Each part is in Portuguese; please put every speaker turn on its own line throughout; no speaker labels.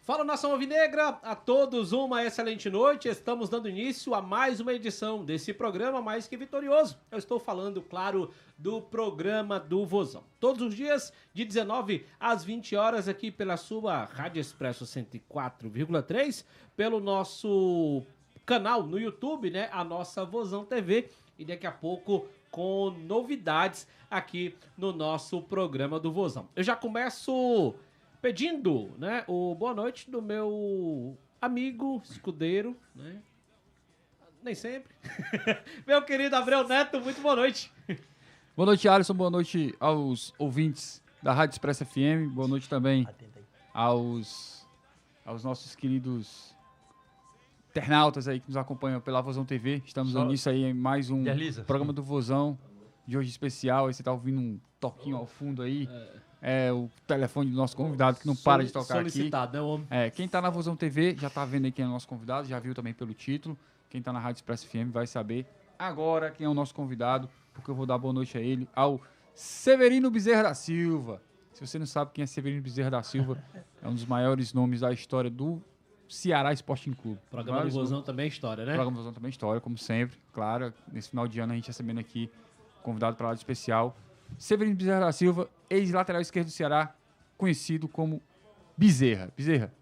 Fala, nação alvinegra, a todos uma excelente noite. Estamos dando início a mais uma edição desse programa mais que vitorioso. Eu estou falando, claro, do programa do Vozão. Todos os dias, de 19 às 20 horas, aqui pela sua Rádio Expresso 104,3, pelo nosso canal no YouTube, né? A nossa Vozão TV. E daqui a pouco com novidades aqui no nosso programa do Vozão. Eu já começo pedindo, né, o boa noite do meu amigo, escudeiro, né? Nem sempre. Meu querido Abreu Neto, muito boa noite.
Boa noite, Alisson. Boa noite aos ouvintes da Rádio Expresso FM. Boa noite também aos nossos queridos internautas aí que nos acompanham pela Vozão TV. Estamos dando início aí em mais um programa do Vozão de hoje especial. Aí você tá ouvindo um toquinho ao fundo aí. É o telefone do nosso convidado que não para de tocar aqui.
Né, homem?
Quem tá na Vozão TV já tá vendo aí quem é o nosso convidado, já viu também pelo título. Quem tá na Rádio Expresso FM vai saber agora quem é o nosso convidado, porque eu vou dar boa noite a ele, ao Severino Bezerra da Silva. Se você não sabe quem é Severino Bezerra da Silva, é um dos maiores nomes da história do Ceará Sporting Clube.
Programa do Vozão também é história, né?
Programa do Vozão também é história, como sempre. Claro, nesse final de ano a gente recebendo aqui convidado para lá de especial Severino Bezerra da Silva, ex-lateral esquerdo do Ceará, conhecido como Bezerra. Bezerra,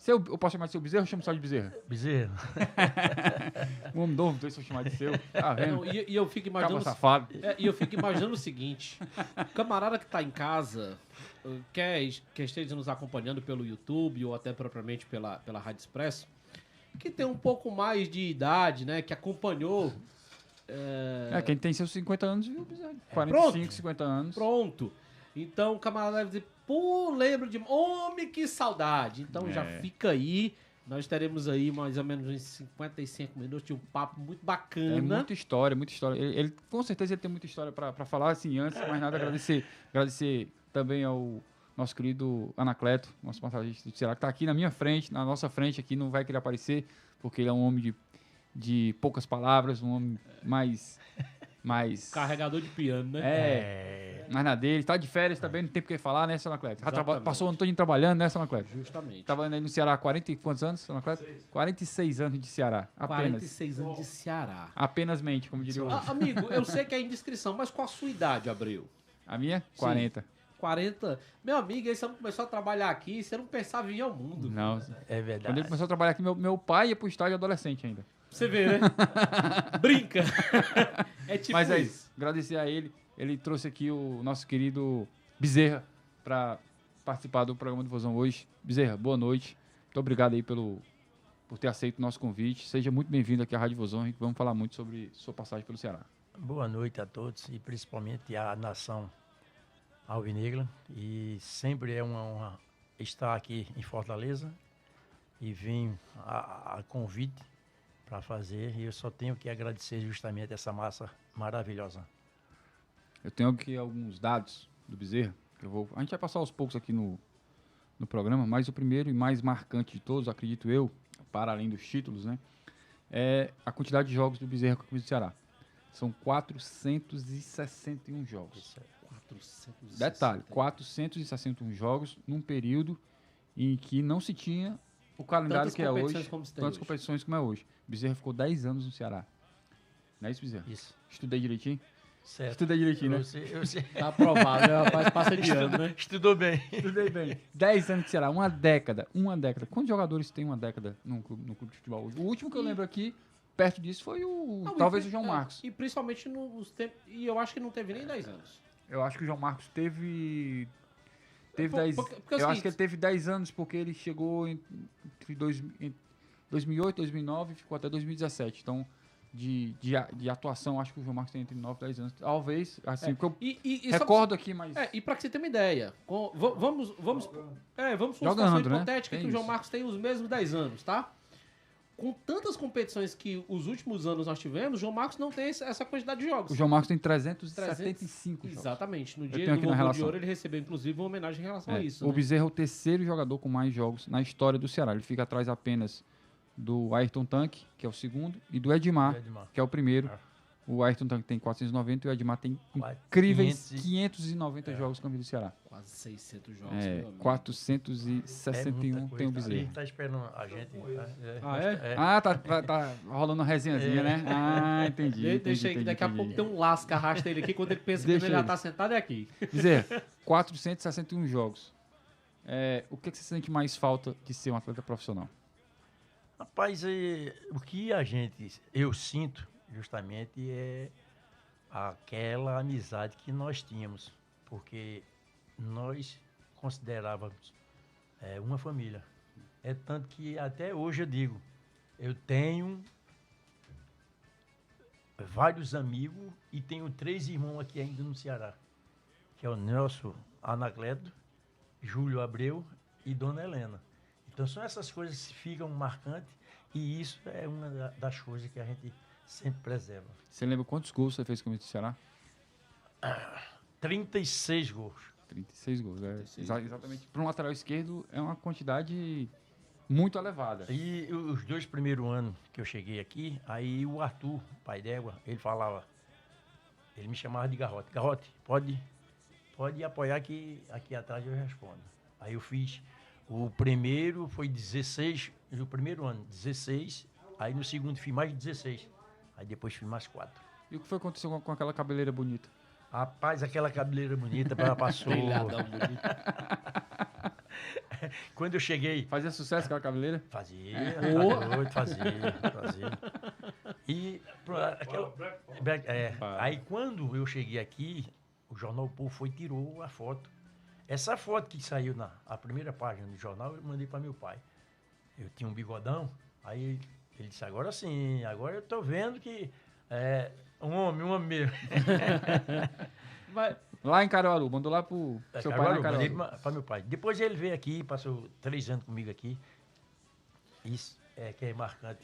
eu posso chamar de seu Bezerra ou chamo só de Bezerra?
Bezerra.
Um homem novo, dois se eu chamar de seu. Tá vendo?
Não, e eu fico imaginando.
Safado.
E eu fico imaginando o seguinte: o camarada que tá em casa, quer esteja nos acompanhando pelo YouTube ou até propriamente pela Rádio Expresso, que tem um pouco mais de idade, né? Que acompanhou.
Quem tem seus 50 anos viu, 45,
Pronto.
50 anos.
Pronto. Então o camarada deve dizer, pô, lembro de... Homem, que saudade. Então já fica aí. Nós teremos aí mais ou menos uns 55 minutos de um papo muito bacana.
É muita história, muita história. Ele com certeza ele tem muita história pra falar. Assim, antes de mais nada, agradecer também ao nosso querido Anacleto, nosso massagista do Ceará, que tá aqui na minha frente, na nossa frente aqui, não vai querer aparecer, porque ele é um homem de poucas palavras, um homem mais
Carregador de piano, né?
Mas na dele, tá de férias também, não tem por que falar, né, seu Anacleto? Passou o ano todo trabalhando, né, seu Anacleto?
Justamente.
Tava aí no Ceará há 40 e quantos anos, seu Anacleto? 46 anos de Ceará, apenas.
46 anos de Ceará.
Apenas mente, como diria o outro.
Amigo, eu sei que é indiscrição, mas qual a sua idade, Abreu?
A minha? 40.
40. Meu amigo, aí você não começou a trabalhar aqui, você não pensava em ir ao mundo.
Não.
É verdade.
Quando ele começou a trabalhar aqui, meu pai ia pro estágio adolescente ainda.
Você vê, né? Brinca. É tipo
Mas é
isso.
isso. Agradecer a ele. Ele trouxe aqui o nosso querido Bezerra para participar do programa do Vozão hoje. Bezerra, boa noite. Muito obrigado aí por ter aceito o nosso convite. Seja muito bem-vindo aqui à Rádio Vozão. E vamos falar muito sobre sua passagem pelo Ceará.
Boa noite a todos e principalmente à nação alvinegra. E sempre é uma honra estar aqui em Fortaleza e vim a convite para fazer, e eu só tenho que agradecer justamente essa massa maravilhosa.
Eu tenho aqui alguns dados do Bezerra, que a gente vai passar aos poucos aqui no programa, mas o primeiro e mais marcante de todos, acredito eu, para além dos títulos, né, é a quantidade de jogos do Bezerra com a camisa do Ceará. São 461 jogos.
460.
Detalhe, 461 jogos num período em que não se tinha o calendário
Tantas
que é hoje,
competições
competições como é hoje. Bezerra ficou 10 anos no Ceará. Não é isso, Bezerra?
Isso.
Estudei direitinho?
Certo.
Estudei direitinho, né?
Eu sei.
Tá aprovado, né? Rapaz, passa de ano, né?
Estudou bem.
Estudei bem. 10 anos de Ceará, uma década. Quantos jogadores tem uma década no clube de futebol hoje? O último que eu lembro aqui, perto disso, foi talvez o João Marcos.
E principalmente nos tempos... E eu acho que não teve nem 10 anos.
Eu acho que o João Marcos teve 10...
Porque
eu acho que ele teve 10 anos, porque ele chegou entre 2008, 2009 e ficou até 2017. Então, de atuação, acho que o João Marcos tem entre 9 e 10 anos. Talvez, assim, porque eu recordo aqui, mas...
E pra que você ter uma ideia, vamos supor uma
Jogando,
situação
né?
hipotética
Tem
que o João
isso.
Marcos tem os mesmos 10 anos, tá? Com tantas competições que os últimos anos nós tivemos, o João Marcos não tem essa quantidade de jogos.
O João Marcos tem 375 jogos.
Exatamente. No
Eu
dia
tenho
do
aqui na
Globo de
relação.
Ouro, ele recebeu, inclusive, uma homenagem em relação a isso.
O
Né?
Bezerra é o terceiro jogador com mais jogos na história do Ceará. Ele fica atrás apenas do Ayrton Tanque, que é o segundo, e do Edmar, que é o primeiro. O Ayrton tem 490 e o Edmar tem incríveis 590 jogos com a camisa do Ceará.
Quase 600 jogos. meu amigo.
461 tem o Bezerra.
Ele tá esperando a gente.
Tá rolando uma resenhazinha, né? Entendi.
Deixa aí que daqui a pouco tem um laço que arrasta ele aqui. Quando ele pensa que ele já tá sentado, é aqui.
Bezerra, 461 jogos. O que você sente mais falta de ser um atleta profissional?
Rapaz, o que eu sinto justamente é aquela amizade que nós tínhamos, porque nós considerávamos uma família. É tanto que até hoje eu digo, eu tenho vários amigos e tenho 3 irmãos aqui ainda no Ceará, que é o Nelson Anacleto, Júlio Abreu e Dona Helena. Então são essas coisas que ficam marcantes e isso é uma das coisas que a gente sempre preserva.
Você lembra quantos gols você fez com o Ceará?
36 gols.
36 gols, exatamente. Para um lateral esquerdo é uma quantidade muito elevada.
E os 2 primeiros anos que eu cheguei aqui, aí o Arthur, pai d'égua, ele me chamava de Garrote. Garrote, pode apoiar que aqui atrás eu respondo. Aí eu fiz, o primeiro foi 16, no primeiro ano 16, aí no segundo fiz mais 16, aí depois fiz mais 4.
E o que foi que aconteceu com aquela cabeleira bonita?
Rapaz, aquela cabeleira bonita passou. Quando eu cheguei...
Fazia sucesso aquela cabeleira?
Fazia. E aí quando eu cheguei aqui, o Jornal O Povo foi e tirou a foto. Essa foto que saiu a primeira página do jornal, eu mandei para meu pai. Eu tinha um bigodão, aí ele disse, agora sim, agora eu tô vendo que é um homem mesmo.
Lá em Caruaru, mandou lá pro seu pai na Caruaru.
Mandei para meu pai. Depois ele veio aqui, passou 3 anos comigo aqui. Isso que é marcante.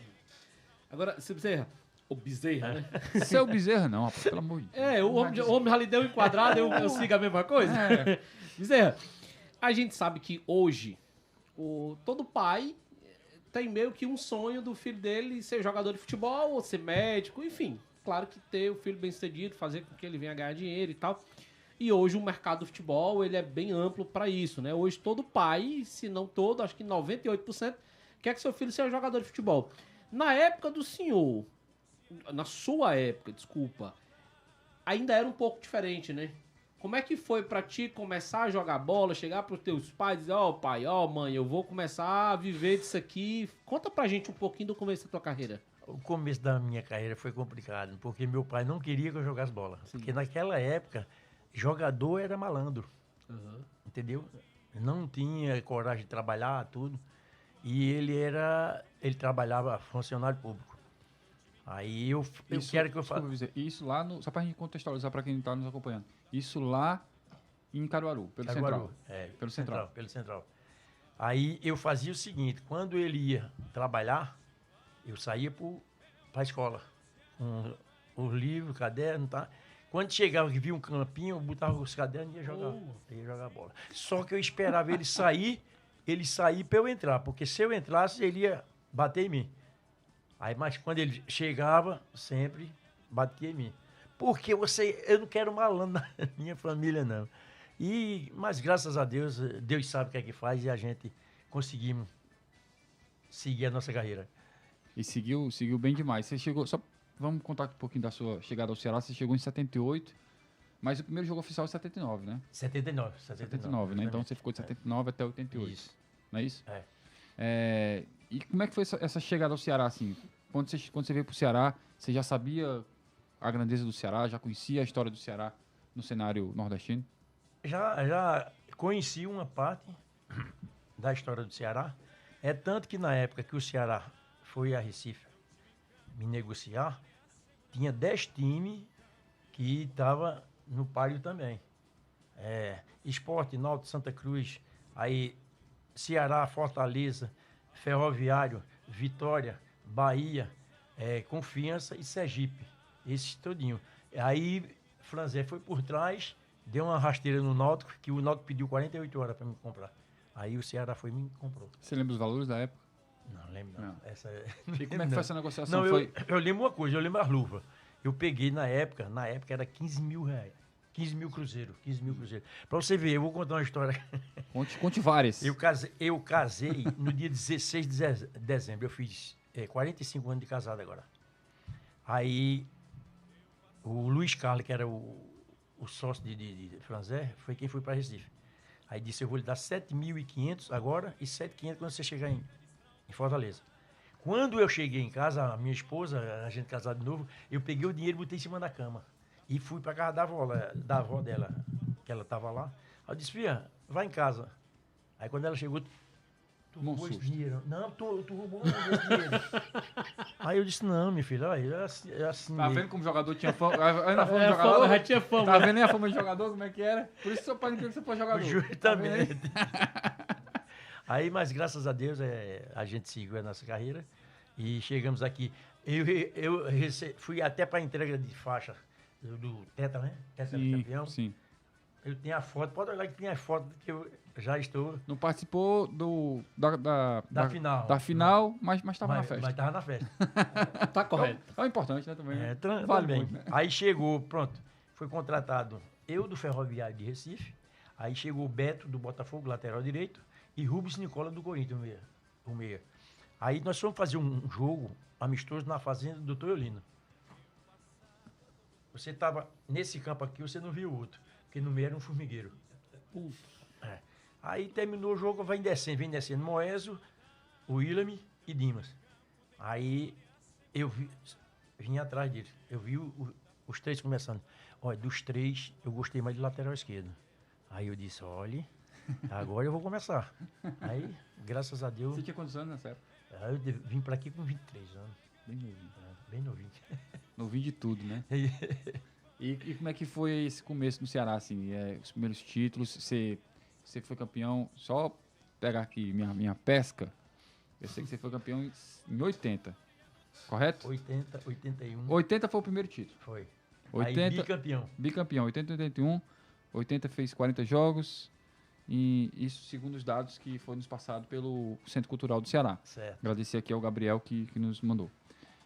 Agora, se Bezerra, o Bezerra, né?
Seu Bezerra não, rapaz, pelo amor de Deus.
O homem já lhe deu um enquadrado, eu sigo a mesma coisa. Bezerra, a gente sabe que hoje, todo pai tem meio que um sonho do filho dele ser jogador de futebol, ou ser médico, enfim. Claro que ter o filho bem sucedido, fazer com que ele venha ganhar dinheiro e tal. E hoje o mercado do futebol, ele é bem amplo para isso, né? Hoje todo pai, se não todo, acho que 98%, quer que seu filho seja jogador de futebol. Na época do senhor, na sua época, desculpa, ainda era um pouco diferente, né? Como é que foi pra ti começar a jogar bola, chegar pros teus pais e dizer, pai, mãe, eu vou começar a viver disso aqui. Conta pra gente um pouquinho do começo da tua carreira.
O começo da minha carreira foi complicado, porque meu pai não queria que eu jogasse bola. Sim. Porque naquela época, jogador era malandro, entendeu? Não tinha coragem de trabalhar, tudo. E ele trabalhava funcionário público. Aí eu quero que eu faça...
Isso lá, só pra gente contextualizar pra quem tá nos acompanhando. Isso lá em Caruaru, pelo Central.
Pelo Central. Aí eu fazia o seguinte, quando ele ia trabalhar, eu saía para a escola, com os livros, caderno, tá? Quando chegava que via um campinho, eu botava os cadernos e ia jogar bola. Só que eu esperava ele sair para eu entrar, porque se eu entrasse, ele ia bater em mim. Mas quando ele chegava, sempre batia em mim. Porque eu não quero malandro na minha família, não. Mas graças a Deus, Deus sabe o que é que faz e a gente conseguimos seguir a nossa carreira.
E seguiu bem demais. Você chegou, vamos contar um pouquinho da sua chegada ao Ceará. Você chegou em 78, mas o primeiro jogo oficial é 79, né? 79, né? Então você ficou de 79 até 88. Isso. Não é isso? E como é que foi essa chegada ao Ceará, assim? Quando você veio pro Ceará, você já sabia a grandeza do Ceará? Já conhecia a história do Ceará no cenário nordestino?
Já conheci uma parte da história do Ceará. É tanto que na época que o Ceará foi a Recife me negociar, tinha 10 times que estavam no páreo também. Sport, Náutico, Santa Cruz, aí Ceará, Fortaleza, Ferroviário, Vitória, Bahia, Confiança e Sergipe. Esses todinho. Aí Franzé foi por trás, deu uma rasteira no Náutico, que o Náutico pediu 48 horas para me comprar. Aí o Ceará foi e me comprou.
Você lembra os valores da época?
Não, lembro não.
E como é que foi essa negociação?
Não, eu lembro uma coisa, eu lembro as luvas. eu peguei na época era 15 mil reais. 15 mil cruzeiro. Pra você ver, eu vou contar uma história.
Conte várias.
Eu casei no dia 16 de dezembro. Eu fiz 45 anos de casado agora. Aí, o Luiz Carlos, que era o sócio de Franzé, foi quem foi para Recife. Aí disse, eu vou lhe dar 7.500 agora e 7.500 quando você chegar em Fortaleza. Quando eu cheguei em casa, a minha esposa, a gente casado de novo, eu peguei o dinheiro e botei em cima da cama. E fui para casa da avó dela, que ela estava lá. Aí eu disse, filha, vai em casa. Aí quando ela chegou, tu roubou esse dinheiro. Não, tu roubou esse dinheiro. Aí eu disse, não, minha filha, olha, é assim.
Tá vendo como o jogador tinha fama? A fama de
Fama,
jogador?
já tinha fama.
Tá vendo nem a fama de jogador, como é que era? Por isso seu pai não queria que você fosse jogador.
Justamente. Aí, mas graças a Deus, a gente seguiu a nossa carreira e chegamos aqui. Eu fui até para a entrega de faixa do Teta, né? Teta
Sim,
campeão.
sim.
Eu tenho a foto, pode olhar que tem a foto que eu já estou.
Não participou da
final.
Da final, mas estava na festa.
Mas estava na festa.
Tá correto.
É o importante, né, também. né?
Vale
bem.
muito, né? Aí chegou, pronto, foi contratado eu do Ferroviário de Recife, aí chegou o Beto do Botafogo, lateral direito, e Rubens Nicola do Corinthians, o meia. Aí nós fomos fazer um jogo amistoso na fazenda do Dr. Eulino. Você estava nesse campo aqui, você não viu o outro, porque no meio era um formigueiro. Aí terminou o jogo, vem descendo Moésio, o William e Dimas. Aí eu vim atrás deles, eu vi os três começando. Olha, dos três, eu gostei mais de lateral esquerdo. Aí eu disse, olha, agora eu vou começar. Aí, graças a Deus...
Você tinha quantos anos nessa época?
Aí eu vim para aqui com 23 anos.
Bem novinho.
Bem novinho.
Novinho de tudo, né? E como é que foi esse começo no Ceará, assim? Os primeiros títulos, você foi campeão, só pegar aqui minha pesca, eu sei que você foi campeão em 80, correto?
80, 81.
80 foi o primeiro título.
Foi.
80,
Aí bicampeão.
Bicampeão, 80 e 81. 80 fez 40 jogos. E isso segundo os dados que foi nos passados pelo Centro Cultural do Ceará.
Certo.
Agradecer aqui ao Gabriel que nos mandou.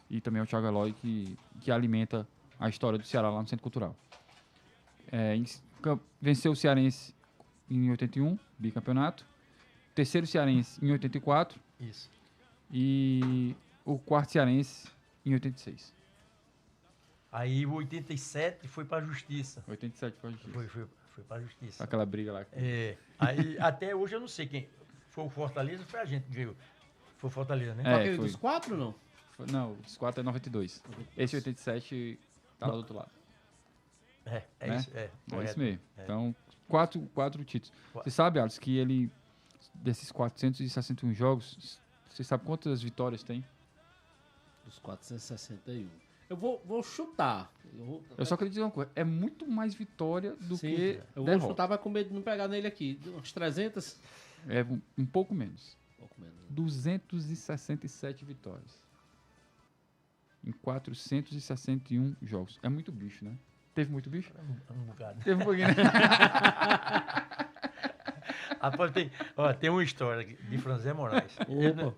E também ao Thiago Eloy que alimenta a história do Ceará lá no Centro Cultural. Venceu o Cearense em 81, bicampeonato. Terceiro Cearense em 84.
Isso.
E o quarto Cearense em 86.
Aí o 87 foi para a Justiça.
87 foi a justiça.
Foi para a Justiça.
Aquela briga lá.
Aí até hoje eu não sei quem. Foi o Fortaleza, foi a gente que ganhou. Foi o Fortaleza, né?
Aquele
foi.
dos 4, não?
Não, os 4 é 92. Esse 87 tá lá do outro lado.
É
né?
isso.
É
Correto.
isso mesmo. Então, quatro títulos. Você sabe, Alisson, que ele, desses 461 jogos, você sabe quantas vitórias tem?
Dos 461. Eu vou chutar.
Eu só queria dizer uma coisa. É muito mais vitória do
Sim,
que
eu vou
derrota.
chutar, mas com medo de não pegar nele aqui. Uns 300?
É um pouco menos.
Pouco menos.
267 vitórias. Em 461 jogos. É muito bicho, né? Teve muito bicho?
Um bocado.
Teve um pouquinho, né?
Tem uma história de Franzé Moraes.
Opa.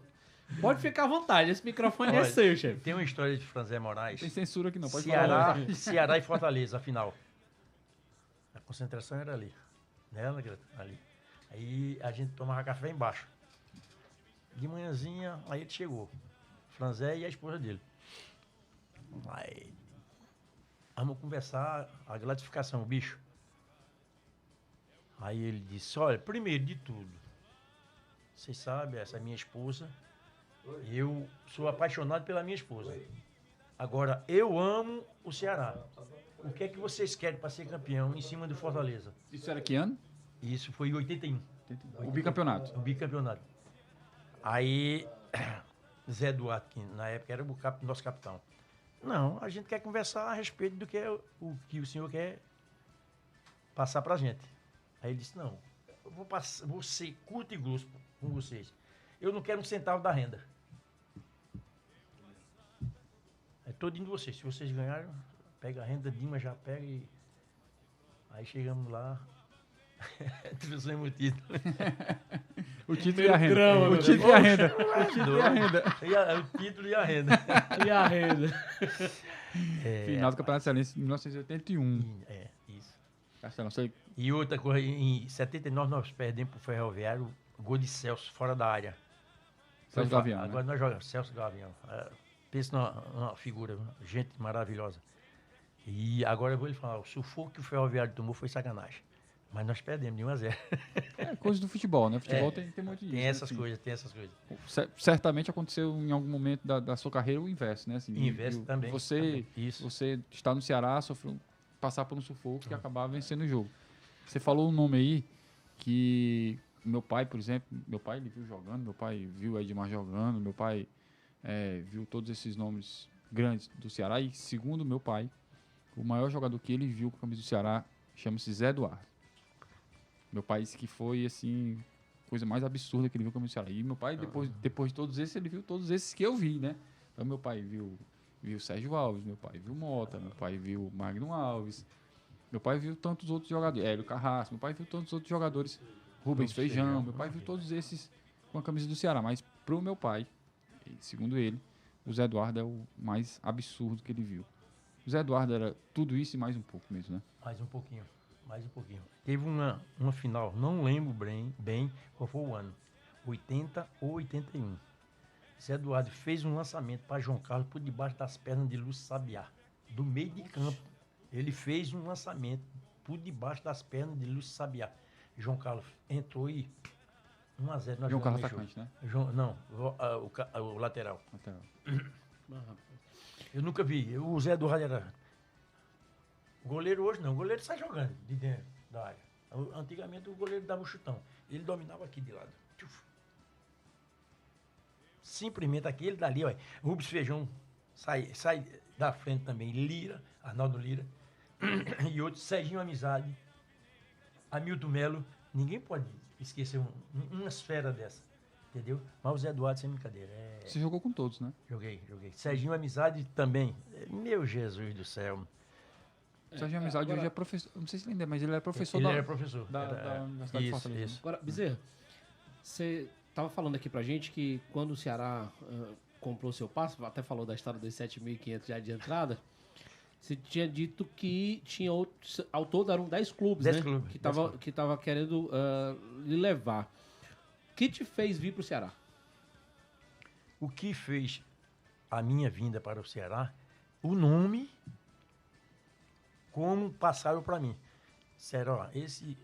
Pode ficar à vontade, esse microfone é seu, chefe.
Tem uma história de Franzé Moraes.
Tem censura aqui não, pode falar.
Ceará e Fortaleza, afinal. A concentração era ali. Né, Greta? Ali. Aí a gente tomava café embaixo. De manhãzinha, aí ele chegou. Franzé e a esposa dele. Aí, vamos conversar a gratificação, bicho. Aí ele disse, olha, primeiro de tudo, vocês sabem, essa é minha esposa. Eu sou apaixonado pela minha esposa. Agora, eu amo o Ceará. O que é que vocês querem para ser campeão em cima do Fortaleza?
Isso era que ano?
Isso foi em 81.
O bicampeonato.
O bicampeonato. Aí, Zé Duarte, que na época era o nosso capitão. Não, a gente quer conversar a respeito do que o que o senhor quer passar pra gente. Aí ele disse, não, eu vou ser curto e grosso com vocês. Eu não quero um centavo da renda. É todinho de vocês. Se vocês ganharem, pega a renda, Dima já pega e... Aí chegamos lá, trouxemos o título.
O título e a renda.
Grama,
O título e a renda.
O título e a renda.
E a renda?
Final do Campeonato Cearense em 1981.
Isso.
Castelão, você...
E outra coisa, em 79 nós perdemos pro Ferroviário o gol de Celso, fora da área.
Celso Gavião, né?
Agora nós jogamos Celso Gavião. Pensa numa figura, gente maravilhosa. E agora eu vou lhe falar, o sufoco que o Ferroviário tomou foi sacanagem. Mas nós perdemos de 1-0.
É coisa do futebol, né? Futebol tem muito disso.
Tem essas
né?
coisas, tem essas coisas.
Certamente aconteceu em algum momento da sua carreira o inverso, né? Assim,
Inverso também.
Você,
também. Isso.
você está no Ceará, passar por um sufoco e acabar vencendo o jogo. Você falou um nome aí que meu pai, por exemplo, meu pai ele viu jogando, meu pai viu Edmar jogando, meu pai viu todos esses nomes grandes do Ceará e, segundo meu pai, o maior jogador que ele viu com a camisa do Ceará chama-se Zé Eduardo. Meu pai disse que foi, assim, coisa mais absurda que ele viu com a camisa do Ceará. E meu pai, depois de todos esses, ele viu todos esses que eu vi, né? Então, meu pai viu Sérgio Alves, meu pai viu Mota, meu pai viu Magno Alves, meu pai viu tantos outros jogadores, Hélio Carrasco, meu pai viu tantos outros jogadores, Rubens Feijão, meu pai viu todos esses com a camisa do Ceará. Mas pro meu pai, segundo ele, o Zé Eduardo é o mais absurdo que ele viu. O Zé Eduardo era tudo isso e mais um pouco mesmo, né?
Mais um pouquinho. Teve uma final, não lembro bem qual foi o ano, 80 ou 81. Zé Eduardo fez um lançamento para João Carlos por debaixo das pernas de Lúcio Sabiá, do meio de campo. Ele fez um lançamento por debaixo das pernas de Lúcio Sabiá. João Carlos entrou e 1-0.
João Carlos atacante, né?
O lateral. Eu nunca vi. O Zé Eduardo era... O goleiro hoje não. O goleiro sai jogando de dentro da área. Antigamente o goleiro dava um chutão. Ele dominava aqui de lado. Simplesmente aquele dali, olha. Rubens Feijão sai da frente também. Lira, Arnaldo Lira. E outros, Serginho Amizade, Hamilton Melo. Ninguém pode esquecer uma esfera dessa. Entendeu? Mas o Zé Eduardo, sem brincadeira.
Você jogou com todos, né?
Joguei. Serginho Amizade também. Meu Jesus do céu.
Serginho Amizade hoje é professor, não sei se ainda, mas ele é professor
Ele era professor.
da Universidade de Fortaleza.
Isso.
Agora, Bezerra, você estava falando aqui pra gente que quando o Ceará comprou seu passe, até falou da história dos 7.500 já de entrada, você tinha dito que tinha outros, ao todo eram 10 clubes,
10
né?
clubes.
Que tava querendo lhe levar. O que te fez vir pro Ceará?
O que fez a minha vinda para o Ceará, o nome, como passaram para mim. Disseram, ó, esse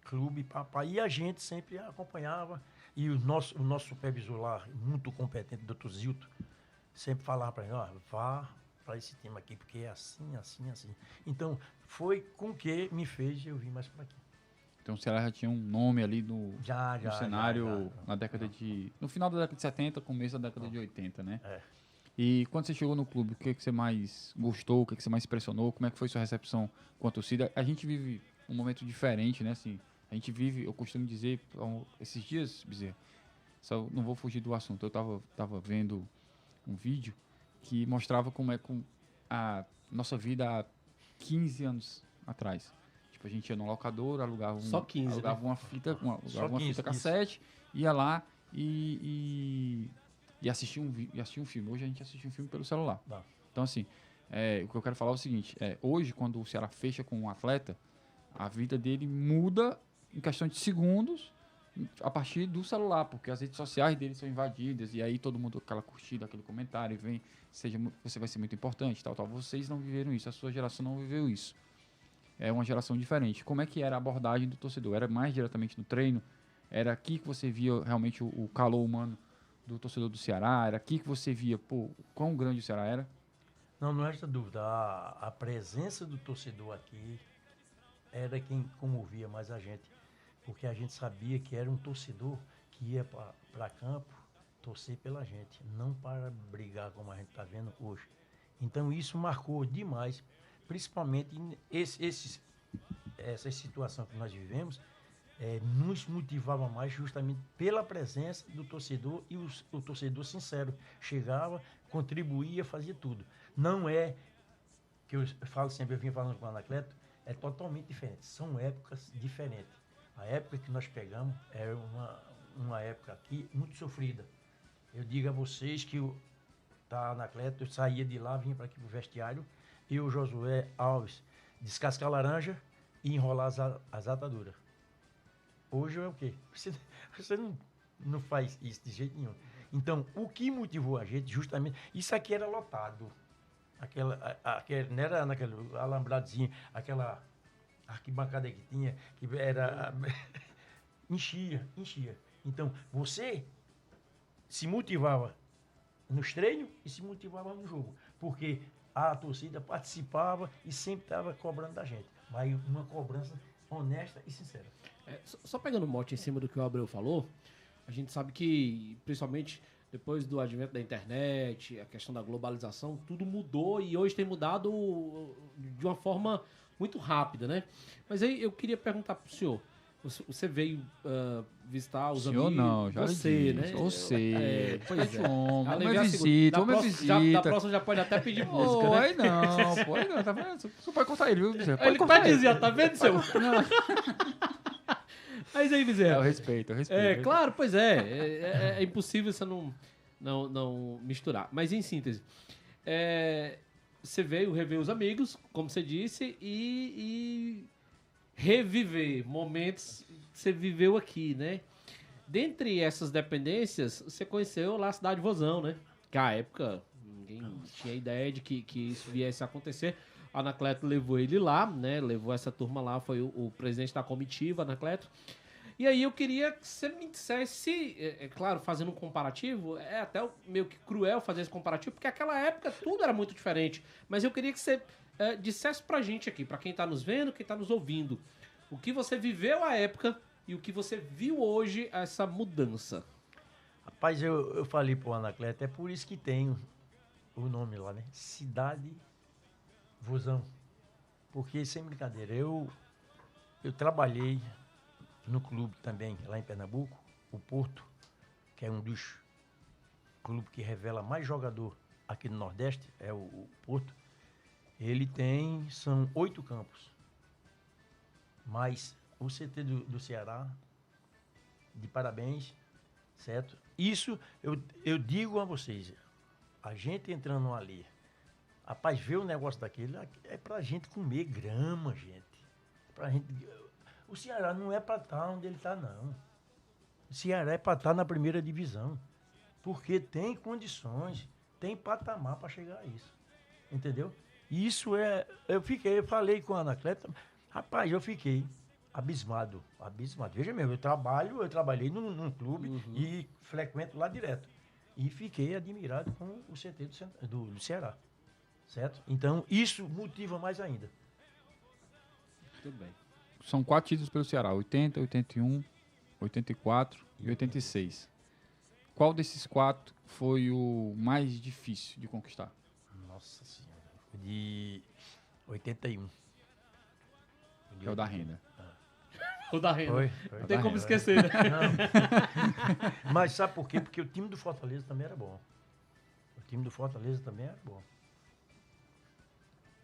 clube, papai, e a gente sempre acompanhava, e o nosso supervisor lá, muito competente, Dr. Zilton, sempre falava para mim, ó, vá para esse time aqui, porque é assim, assim, assim. Então, foi com que me fez eu vir mais para aqui.
Então o Ceará já tinha um nome ali no cenário na década de... No final da década de 70, começo da década de 80, né?
É.
E quando você chegou no clube, o que você mais gostou, o que você mais impressionou, como é que foi sua recepção com a torcida? A gente vive um momento diferente, né? Assim, a gente vive, eu costumo dizer, esses dias, Bezerra, só não vou fugir do assunto, eu tava vendo um vídeo que mostrava como é com a nossa vida há 15 anos atrás. Tipo, a gente ia no locador, alugava uma fita, fita cassete, ia lá e assistia um filme. Hoje a gente assiste um filme pelo celular. Então, assim, o que eu quero falar é o seguinte, hoje, quando o Ceará fecha com um atleta, a vida dele muda em questão de segundos a partir do celular, porque as redes sociais dele são invadidas e aí todo mundo, aquela curtida, aquele comentário, vem, você vai ser muito importante, tal. Vocês não viveram isso, a sua geração não viveu isso. É uma geração diferente. Como é que era a abordagem do torcedor? Era mais diretamente no treino? Era aqui que você via realmente o calor humano do torcedor do Ceará? Era aqui que você via, quão grande o Ceará era?
Não resta dúvida. A presença do torcedor aqui era quem comovia mais a gente. Porque a gente sabia que era um torcedor que ia para campo torcer pela gente, não para brigar como a gente está vendo hoje. Então isso marcou demais, principalmente essa situação que nós vivemos, nos motivava mais justamente pela presença do torcedor e o torcedor sincero. Chegava, contribuía, fazia tudo. Não é, que eu falo sempre, eu vim falando com o Anacleto, é totalmente diferente, são épocas diferentes. A época que nós pegamos era uma época aqui muito sofrida. Eu digo a vocês que da Anacleto, eu saía de lá, vinha para aqui pro vestiário, e o Josué Alves descascar a laranja e enrolar as ataduras. Hoje é o quê? Você não faz isso de jeito nenhum. Então, o que motivou a gente, justamente, isso aqui era lotado. Não era naquele alambradozinho, aquela arquibancada que tinha, que era... enchia. Então, você se motivava nos treinos e se motivava no jogo, porque a torcida participava e sempre estava cobrando da gente. Mas uma cobrança honesta e sincera.
Só pegando o mote em cima do que o Abreu falou, a gente sabe que, principalmente depois do advento da internet, a questão da globalização, tudo mudou e hoje tem mudado de uma forma muito rápida, né? Mas aí eu queria perguntar pro senhor, você veio visitar os
senhor
amigos?
Não, já
você,
disse,
né?
Você.
Pois é.
Uma
Levei a
visita,
segunda.
uma visita.
Da próxima já pode até pedir música, né?
Oi, não, pô, aí não, tá vendo? Você pode cortar ele, viu, Bezerra? Pode
Ele
cortar
tá dizendo, tá vendo, seu? Mas aí, Bezerra.
Eu respeito.
Claro, pois é. É impossível você não misturar. Mas em síntese, você veio rever os amigos, como você disse, e reviver momentos que você viveu aqui, né? Dentre essas dependências, você conheceu lá a cidade de Vozão, né? Que à época ninguém tinha ideia de que isso viesse a acontecer. A Anacleto levou ele lá, né? Levou essa turma lá, foi o presidente da comitiva, Anacleto. E aí eu queria que você me dissesse, claro, fazendo um comparativo, é até meio que cruel fazer esse comparativo, porque naquela época tudo era muito diferente. Mas eu queria que você dissesse pra gente aqui, pra quem tá nos vendo, quem tá nos ouvindo, o que você viveu à época e o que você viu hoje, essa mudança.
Rapaz, eu falei pro Anacleto, é por isso que tem o nome lá, né? Cidade Vozão. Porque, sem brincadeira, eu trabalhei no clube também, lá em Pernambuco, o Porto, que é um dos clubes que revela mais jogador aqui no Nordeste, é o Porto. São 8 campos. Mas o CT do Ceará, de parabéns, certo? Isso eu digo a vocês, a gente entrando ali, rapaz, ver o negócio daquele é pra gente comer grama, gente. Pra gente... O Ceará não é para estar onde ele está, não. O Ceará é para estar na primeira divisão. Porque tem condições, tem patamar para chegar a isso. Entendeu? Isso é... Eu falei com a Anacleto, rapaz, eu fiquei abismado. Veja mesmo, eu trabalhei num clube e frequento lá direto. E fiquei admirado com o CT do Ceará. Certo? Então, isso motiva mais ainda.
Muito bem.
São 4 títulos pelo Ceará, 80, 81, 84 e 86. Qual desses 4 foi o mais difícil de conquistar?
Nossa Senhora. De 81.
É o da renda.
O da renda.
Foi.
Não tem como esquecer, né?
Não. Mas sabe por quê? Porque o time do Fortaleza também era bom.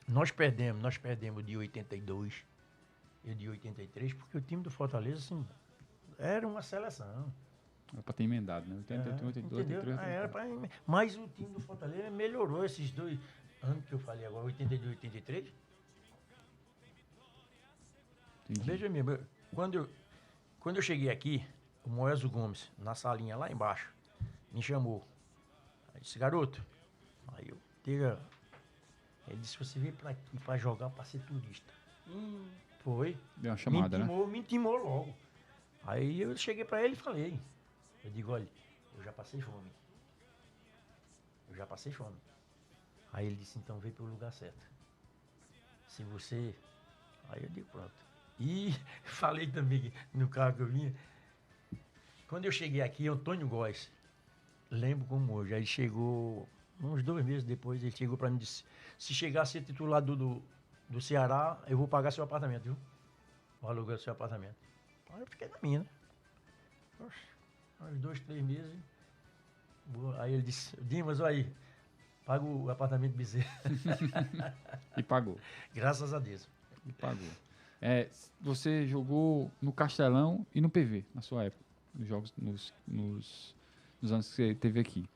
Nós perdemos de 82 e de 83, porque o time do Fortaleza, assim, era uma seleção.
É pra ter emendado, né? 81, 82, 83, 84.
Mas o time do Fortaleza melhorou esses 2 anos que eu falei agora, 82 e 83.
Entendi.
Veja mesmo, quando eu cheguei aqui, o Moésio Gomes, na salinha lá embaixo, me chamou. Aí disse, garoto, ele disse, você veio pra aqui pra jogar, pra ser turista. Foi.
Deu uma chamada,
me intimou logo. Aí eu cheguei pra ele e falei, eu digo, olha, eu já passei fome. Aí ele disse, então vem pelo lugar certo. Se você... Aí eu digo, pronto. E falei também no carro que eu vinha, quando eu cheguei aqui, Antônio Góes, lembro como hoje, aí chegou, uns 2 meses depois, ele chegou pra mim e disse, se chegar a ser titular do Ceará, eu vou pagar seu apartamento, viu? O aluguel do seu apartamento. Aí eu fiquei na minha, né? Uns 2, 3 meses. Aí ele disse, Dimas, olha aí, paga o apartamento Bezerra.
E pagou.
Graças a Deus.
E pagou. Você jogou no Castelão e no PV, na sua época, nos jogos, nos anos que você teve aqui.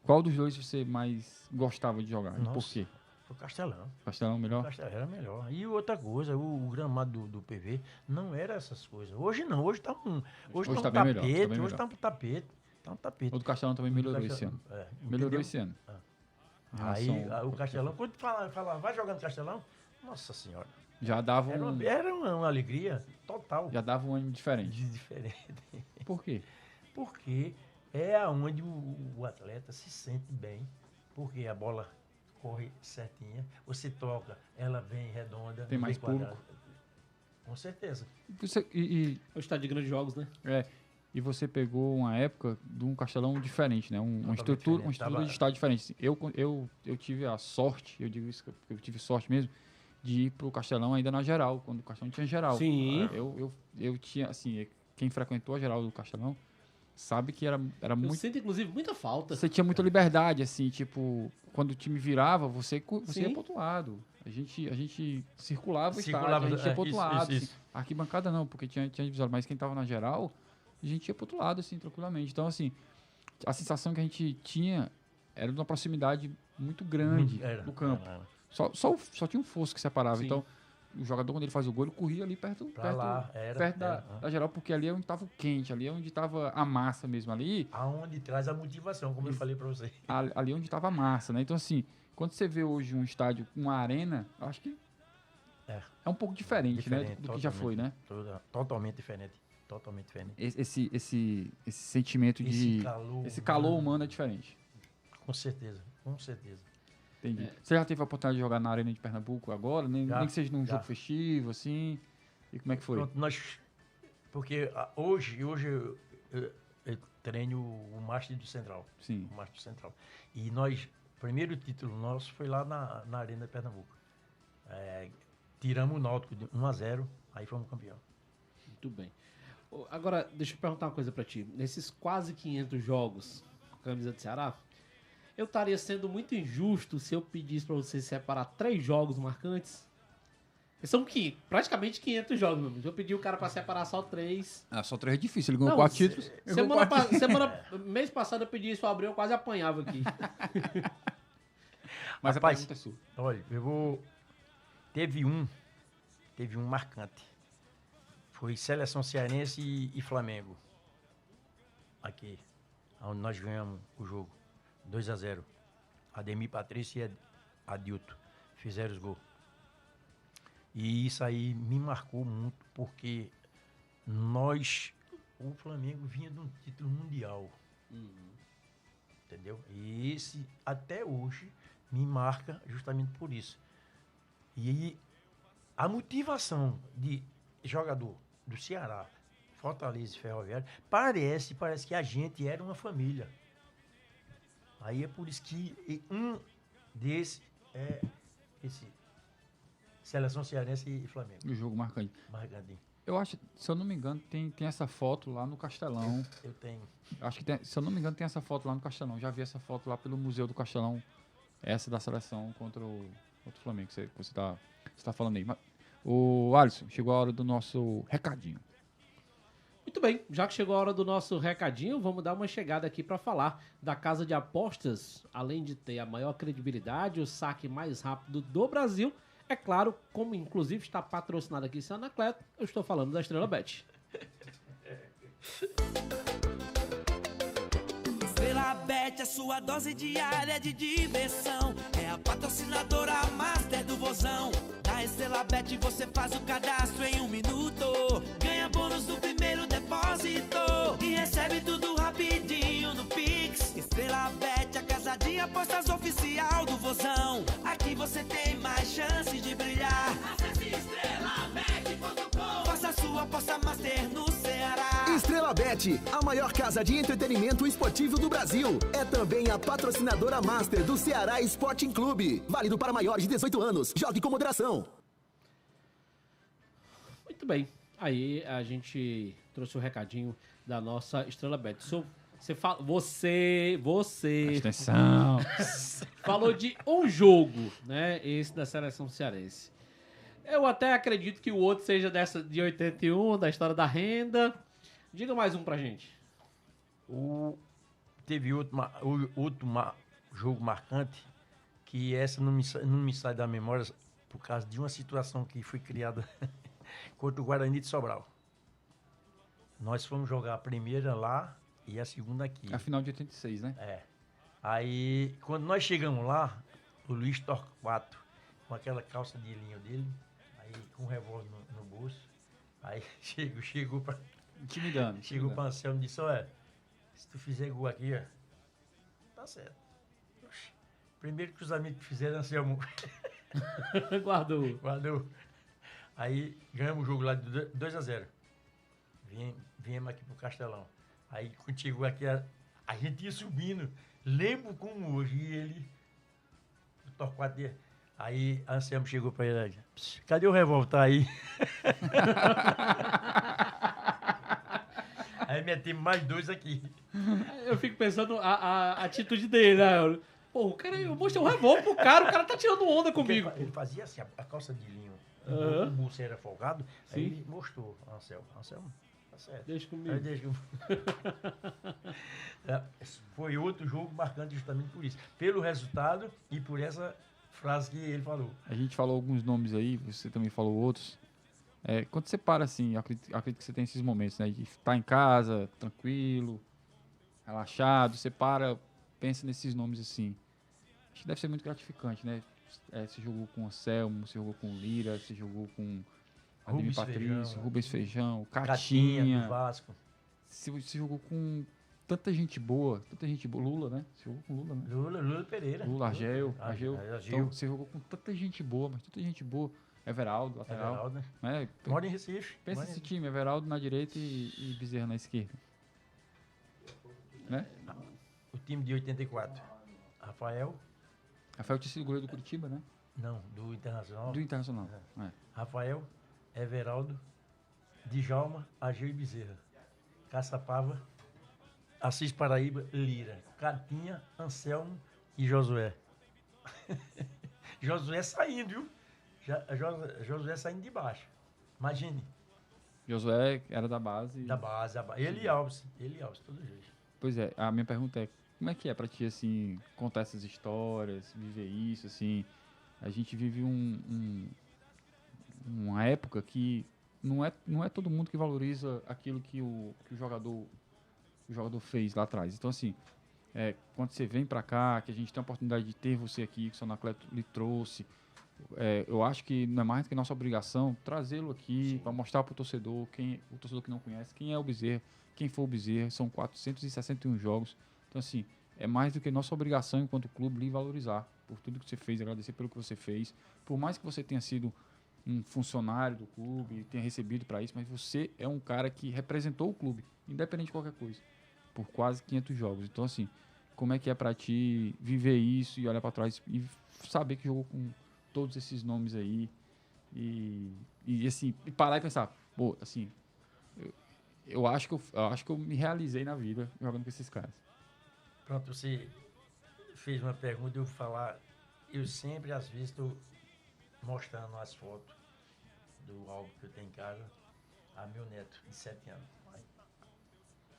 Qual dos dois você mais gostava de jogar? E por
Nossa.
quê?
O Castelão.
Castelão
O
melhor?
Castelão era melhor. E outra coisa, o gramado do PV não era essas coisas. Hoje não, hoje
Hoje
tá
tá
um
bem melhor, tá
tapete,
bem
hoje
melhor.
tá um tapete. Tá um tapete.
O do Castelão também
O do
melhorou esse
Castelão,
ano.
entendeu?
Melhorou esse ano. Em
Aí
relação-
o Castelão, quando fala, vai jogando Castelão, nossa senhora,
Já dava
era uma alegria total.
já dava um ano diferente.
De diferente.
Por quê?
Porque é onde o atleta se sente bem, porque a bola corre certinha, você toca, ela vem redonda.
Tem mais
vem quadrada.
público.
Com certeza.
E
É o estádio de grandes jogos, né?
e você pegou uma época de um Castelão diferente, né? Uma
Totalmente
estrutura,
diferente.
uma estrutura
Tava-
de estádio diferente. Assim, eu tive a sorte, eu digo isso porque eu tive sorte mesmo, de ir pro Castelão ainda na geral, quando o Castelão tinha geral.
Sim.
Eu tinha, assim, quem frequentou a geral do Castelão sabe que era
Eu
muito.
sinto, inclusive, muita falta.
Você tinha muita liberdade, assim, tipo, quando o time virava, você
Sim.
ia pro outro lado. A gente circulava o
Circulava,
estádio, a gente ia pro outro
isso,
lado.
isso,
assim. Arquibancada não, porque tinha divisório, mas quem tava na geral, a gente ia pro outro lado, assim, tranquilamente. Então, assim, a sensação que a gente tinha era de uma proximidade muito grande
Era,
no campo.
era.
Só tinha um fosso que separava.
Sim.
Então, o jogador, quando ele faz o gol, ele corria ali perto
Pra lá, era.
perto da,
era.
da geral, porque ali é onde tava o quente, ali é onde tava a massa mesmo. Ali
Aonde traz a motivação, como eu falei pra você.
ali onde estava a massa, né? Então, assim, quando você vê hoje um estádio com uma arena, eu acho que é um pouco diferente, né? Do que já foi, né?
Totalmente diferente. Totalmente diferente.
Esse sentimento de... Esse calor humano é diferente.
Com certeza, com certeza.
Entendi. Você já teve a oportunidade de jogar na Arena de Pernambuco agora? Nem que seja num
já.
jogo festivo, assim? E como é que foi?
Pronto, porque hoje eu treino o Master do Central.
Sim.
O Master do Central. E o primeiro título nosso foi lá na Arena de Pernambuco. Tiramos o Náutico de 1-0, aí fomos campeão.
Muito bem. Agora, deixa eu perguntar uma coisa pra ti. Nesses quase 500 jogos com a camisa do Ceará, eu estaria sendo muito injusto se eu pedisse pra você separar 3 jogos marcantes. São praticamente 500 jogos, meu amigo. Eu pedi o cara pra separar só 3.
Ah, só 3 é difícil. Ele ganhou
Não,
4 títulos.
Mês passado eu pedi isso, o Abreu quase apanhava aqui.
Mas
Rapaz,
a pergunta é sua.
Olha, teve um marcante. Foi Seleção Cearense e Flamengo. Aqui, onde nós ganhamos o jogo. 2-0. Ademir Patrício e Adilto fizeram os gols. E isso aí me marcou muito, porque o Flamengo vinha de um título mundial. Entendeu? E esse, até hoje, me marca justamente por isso. E a motivação de jogador do Ceará, Fortaleza e Ferroviário, parece que a gente era uma família. Aí é por isso que um desse é esse Seleção Cearense e Flamengo.
O jogo marcante.
Marcadinho.
Eu acho, se eu não me engano, tem essa foto lá no Castelão.
Eu tenho.
Acho que, se eu não me engano, tem essa foto lá no Castelão. Já vi essa foto lá pelo Museu do Castelão. Essa da seleção contra o Flamengo, que você tá falando aí. Mas, o Alisson, chegou a hora do nosso recadinho.
Muito bem, já que chegou a hora do nosso recadinho, vamos dar uma chegada aqui para falar da Casa de Apostas. Além de ter a maior credibilidade, o saque mais rápido do Brasil, é claro, como inclusive está patrocinado aqui esse Anacleto, eu estou falando da Estrela Bet.
Estrela Bet, a sua dose diária de diversão. É a patrocinadora master do Vozão. Na Estrela Bet você faz o cadastro em 1 minuto. Ganha bônus no primeiro depósito. E recebe tudo rapidinho no Pix. Estrela Bet, a casa de apostas oficial do Vozão. Aqui você tem mais chances de brilhar. Acesse estrelabet.com. Faça a sua aposta master no Ceará.
Estrela Bet, a maior casa de entretenimento esportivo do Brasil. É também a patrocinadora master do Ceará Sporting Clube. Válido para maiores de 18 anos. Jogue com moderação.
Muito bem, aí a gente trouxe o recadinho da nossa Estrela Bet. Você
Presta atenção.
falou de um jogo, né? Esse da seleção cearense. Eu até acredito que o outro seja dessa de 81, da história da renda. Diga mais um pra gente.
teve outro jogo marcante, que essa não me sai da memória por causa de uma situação que foi criada contra o Guarani de Sobral. Nós fomos jogar a primeira lá e a segunda aqui.
A final de 86, né?
É. Aí, quando nós chegamos lá, o Luiz Torquato, com aquela calça de linho dele, aí com um revólver no bolso, aí chegou para
Intimidando.
Chegou para o Anselmo e disse, olha, se tu fizer gol aqui, ó, tá certo. Oxi, primeiro cruzamento que fizeram, Anselmo
Guardou.
Aí ganhamos o jogo lá de 2-0. Viemos aqui pro Castelão. Aí quando chegou aqui, a gente ia subindo. Lembro como hoje. E ele, o Torquato dele. Aí Anselmo chegou para ele e disse, cadê o revólver? Tá aí. Aí metemos mais 2 aqui.
Eu fico pensando a atitude dele, né? Pô, o cara, eu mostrei um revólver pro cara, o cara tá tirando onda comigo.
Ele fazia assim, a calça de linho,
Aham.
o bolso era folgado,
Sim.
aí ele mostrou, Anselmo, tá certo.
Deixa comigo.
Aí deixa comigo. Foi outro jogo marcante justamente por isso. Pelo resultado e por essa frase que ele falou.
A gente falou alguns nomes aí, você também falou outros. Quando você para assim, acredito que você tem esses momentos, né? De estar em casa, tranquilo, relaxado, você para, pensa nesses nomes assim. Acho que deve ser muito gratificante, né? Você jogou com o Anselmo, você jogou com o Lira, você jogou com Ademir
Rubens
Patrício,
Feijão,
Rubens Feijão,
Catinha
Catinha.
do Vasco.
Você jogou com tanta gente boa, Lula, né? Você jogou com Lula, né?
Lula Pereira.
Lula, Argel.
Argel.
Então, você jogou com tanta gente boa, mas tanta gente boa. Everaldo, lateral.
Everaldo, né?
Né?
Mora em Recife.
Pensa
Mora
esse
em-
time, Everaldo na direita e Bezerra na esquerda. Né?
O time de 84. Rafael,
tinha sido goleiro do Curitiba, né?
não, do Internacional.
Do Internacional.
Rafael, Everaldo, Djalma, Ageu e Bezerra. Caçapava, Assis Paraíba, Lira. Catinha, Anselmo e Josué. Josué saindo, viu? Josué saindo de baixo. Imagine,
Josué era da base.
da base. Ele e Alves, todos dois.
Pois é, a minha pergunta é, como é que é pra ti, assim, contar essas histórias, viver isso, assim? A gente vive uma época que não é todo mundo que valoriza aquilo que o jogador fez lá atrás. Então, assim, quando você vem pra cá, que a gente tem a oportunidade de ter você aqui, que o seu Anacleto lhe trouxe, eu acho que não é mais do que nossa obrigação trazê-lo aqui para mostrar para o torcedor que não conhece, quem é o Bezerra, quem foi o Bezerra. São 461 jogos. Então, assim, é mais do que nossa obrigação enquanto clube lhe valorizar por tudo que você fez, agradecer pelo que você fez. Por mais que você tenha sido um funcionário do clube, tenha recebido para isso, mas você é um cara que representou o clube, independente de qualquer coisa, por quase 500 jogos. Então, assim, como é que é para ti viver isso e olhar para trás e saber que jogou com todos esses nomes aí e assim, e parar e pensar, pô, assim, eu acho que eu me realizei na vida jogando com esses caras.
Pronto, você fez uma pergunta, eu vou falar. Eu sempre, às vezes, estou mostrando as fotos do álbum que eu tenho em casa a meu neto, de 7 anos.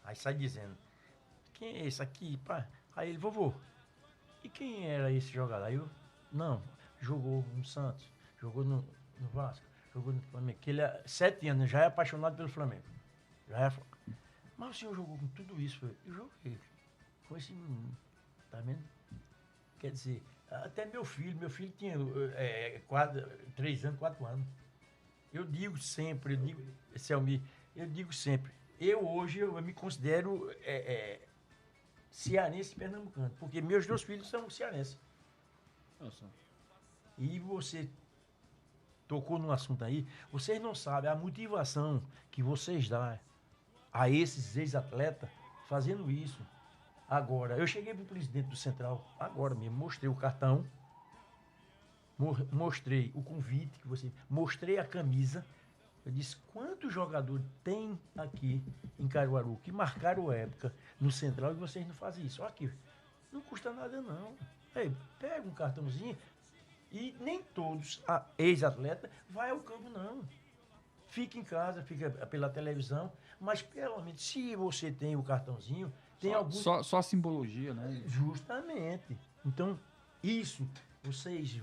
Aí sai dizendo, quem é esse aqui, pá? Aí ele, vovô, e quem era esse jogador? Aí eu, não, jogou no Santos, jogou no Vasco, jogou no Flamengo. Que ele, 7 anos, já é apaixonado pelo Flamengo. Mas o senhor jogou com tudo isso? Eu joguei. Foi assim, tá vendo? Quer dizer, até meu filho tinha 3 anos, 4 anos. Eu digo sempre, Selmi, hoje eu me considero cearense e pernambucano, porque meus 2 filhos são cearenses.
Nossa.
E você tocou num assunto aí, vocês não sabem a motivação que vocês dão a esses ex-atletas fazendo isso. Agora, eu cheguei para o presidente do Central, agora mesmo, mostrei o cartão, mostrei o convite, mostrei a camisa. Eu disse, quantos jogadores tem aqui em Caruaru que marcaram época no Central e vocês não fazem isso? Olha aqui, não custa nada não. Pega um cartãozinho e nem todos ex-atleta vai ao campo não. fica em casa, fica pela televisão, mas pelo menos se você tem o cartãozinho, tem algum...
Só a simbologia, né?
Justamente. Então, isso, vocês,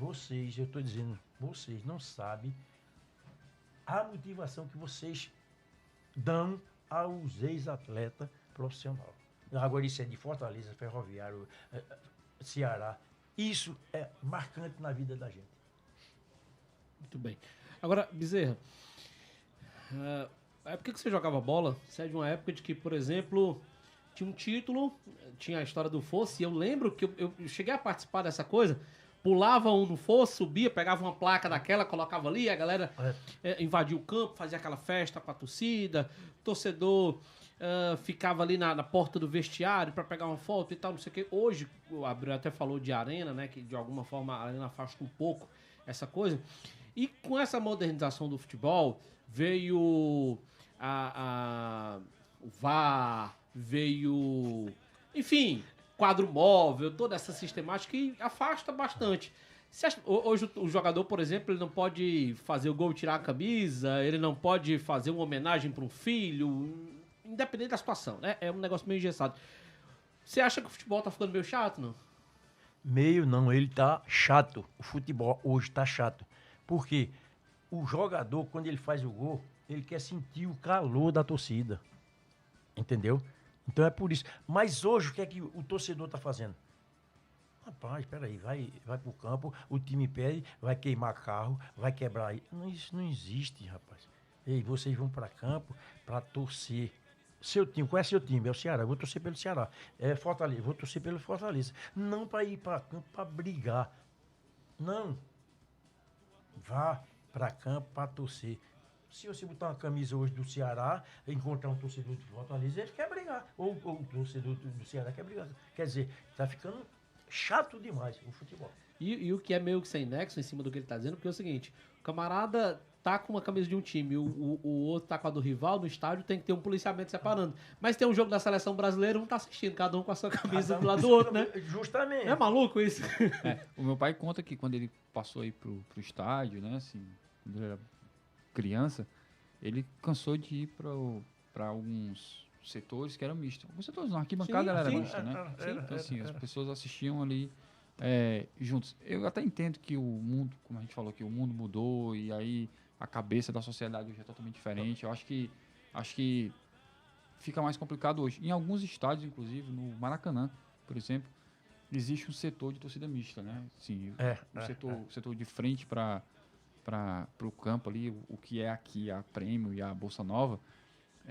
eu estou dizendo, vocês não sabem a motivação que vocês dão aos ex-atletas profissionais. Agora, isso é de Fortaleza, Ferroviário, Ceará. Isso é marcante na vida da gente.
Muito bem. Agora, Bezerra, a época que você jogava bola, você é de uma época de que, por exemplo, tinha um título, tinha a história do fosso, e eu lembro que eu cheguei a participar dessa coisa, pulava um no fosso, subia, pegava uma placa daquela, colocava ali, a galera invadia o campo, fazia aquela festa com a torcida, o torcedor ficava ali na porta do vestiário para pegar uma foto e tal, não sei o quê. Hoje, o Abreu até falou de arena, né, que de alguma forma a arena afasta um pouco essa coisa. E com essa modernização do futebol, veio o VAR, veio, enfim, quadro móvel, toda essa sistemática que afasta bastante. Você acha, hoje o jogador, por exemplo, ele não pode fazer o gol e tirar a camisa, ele não pode fazer uma homenagem para um filho, independente da situação, né? É um negócio meio engessado. Você acha que o futebol tá ficando meio chato, não?
Meio não, ele tá chato. O futebol hoje tá chato. Porque o jogador, quando ele faz o gol, ele quer sentir o calor da torcida. Entendeu? Então é por isso. Mas hoje, o que é que o torcedor tá fazendo? Rapaz, peraí, vai pro campo, o time pede, vai queimar carro, vai quebrar. Isso não existe, rapaz. Ei, vocês vão para campo para torcer. Seu time, qual é seu time? É o Ceará, eu vou torcer pelo Ceará. É Fortaleza, vou torcer pelo Fortaleza. Não para ir para campo para brigar. Não. Vá para campo para torcer. Se você botar uma camisa hoje do Ceará, encontrar um torcedor de Fortaleza, ele quer brigar. Ou o torcedor do Ceará quer brigar. Quer dizer, tá ficando chato demais o futebol.
E o que é meio que sem nexo em cima do que ele tá dizendo, porque é o seguinte, o camarada tá com uma camisa de um time, o outro tá com a do rival, no estádio tem que ter um policiamento separando. Mas tem um jogo da seleção brasileira, um tá assistindo, cada um com a sua camisa do lado do outro, né?
Justamente.
É maluco isso?
O meu pai conta que quando ele passou aí pro estádio, né, assim, quando ele era criança, ele cansou de ir para alguns setores que eram mistos. Alguns setores, na arquibancada ela era mista, né? Então, assim, as pessoas assistiam ali juntos. Eu até entendo que o mundo, como a gente falou aqui, o mundo mudou e aí a cabeça da sociedade hoje é totalmente diferente. Eu acho que fica mais complicado hoje. Em alguns estádios, inclusive, no Maracanã, por exemplo, existe um setor de torcida mista, né? Sim, o setor de frente para o campo ali, o que é aqui a Prêmio e a Bolsa Nova,
o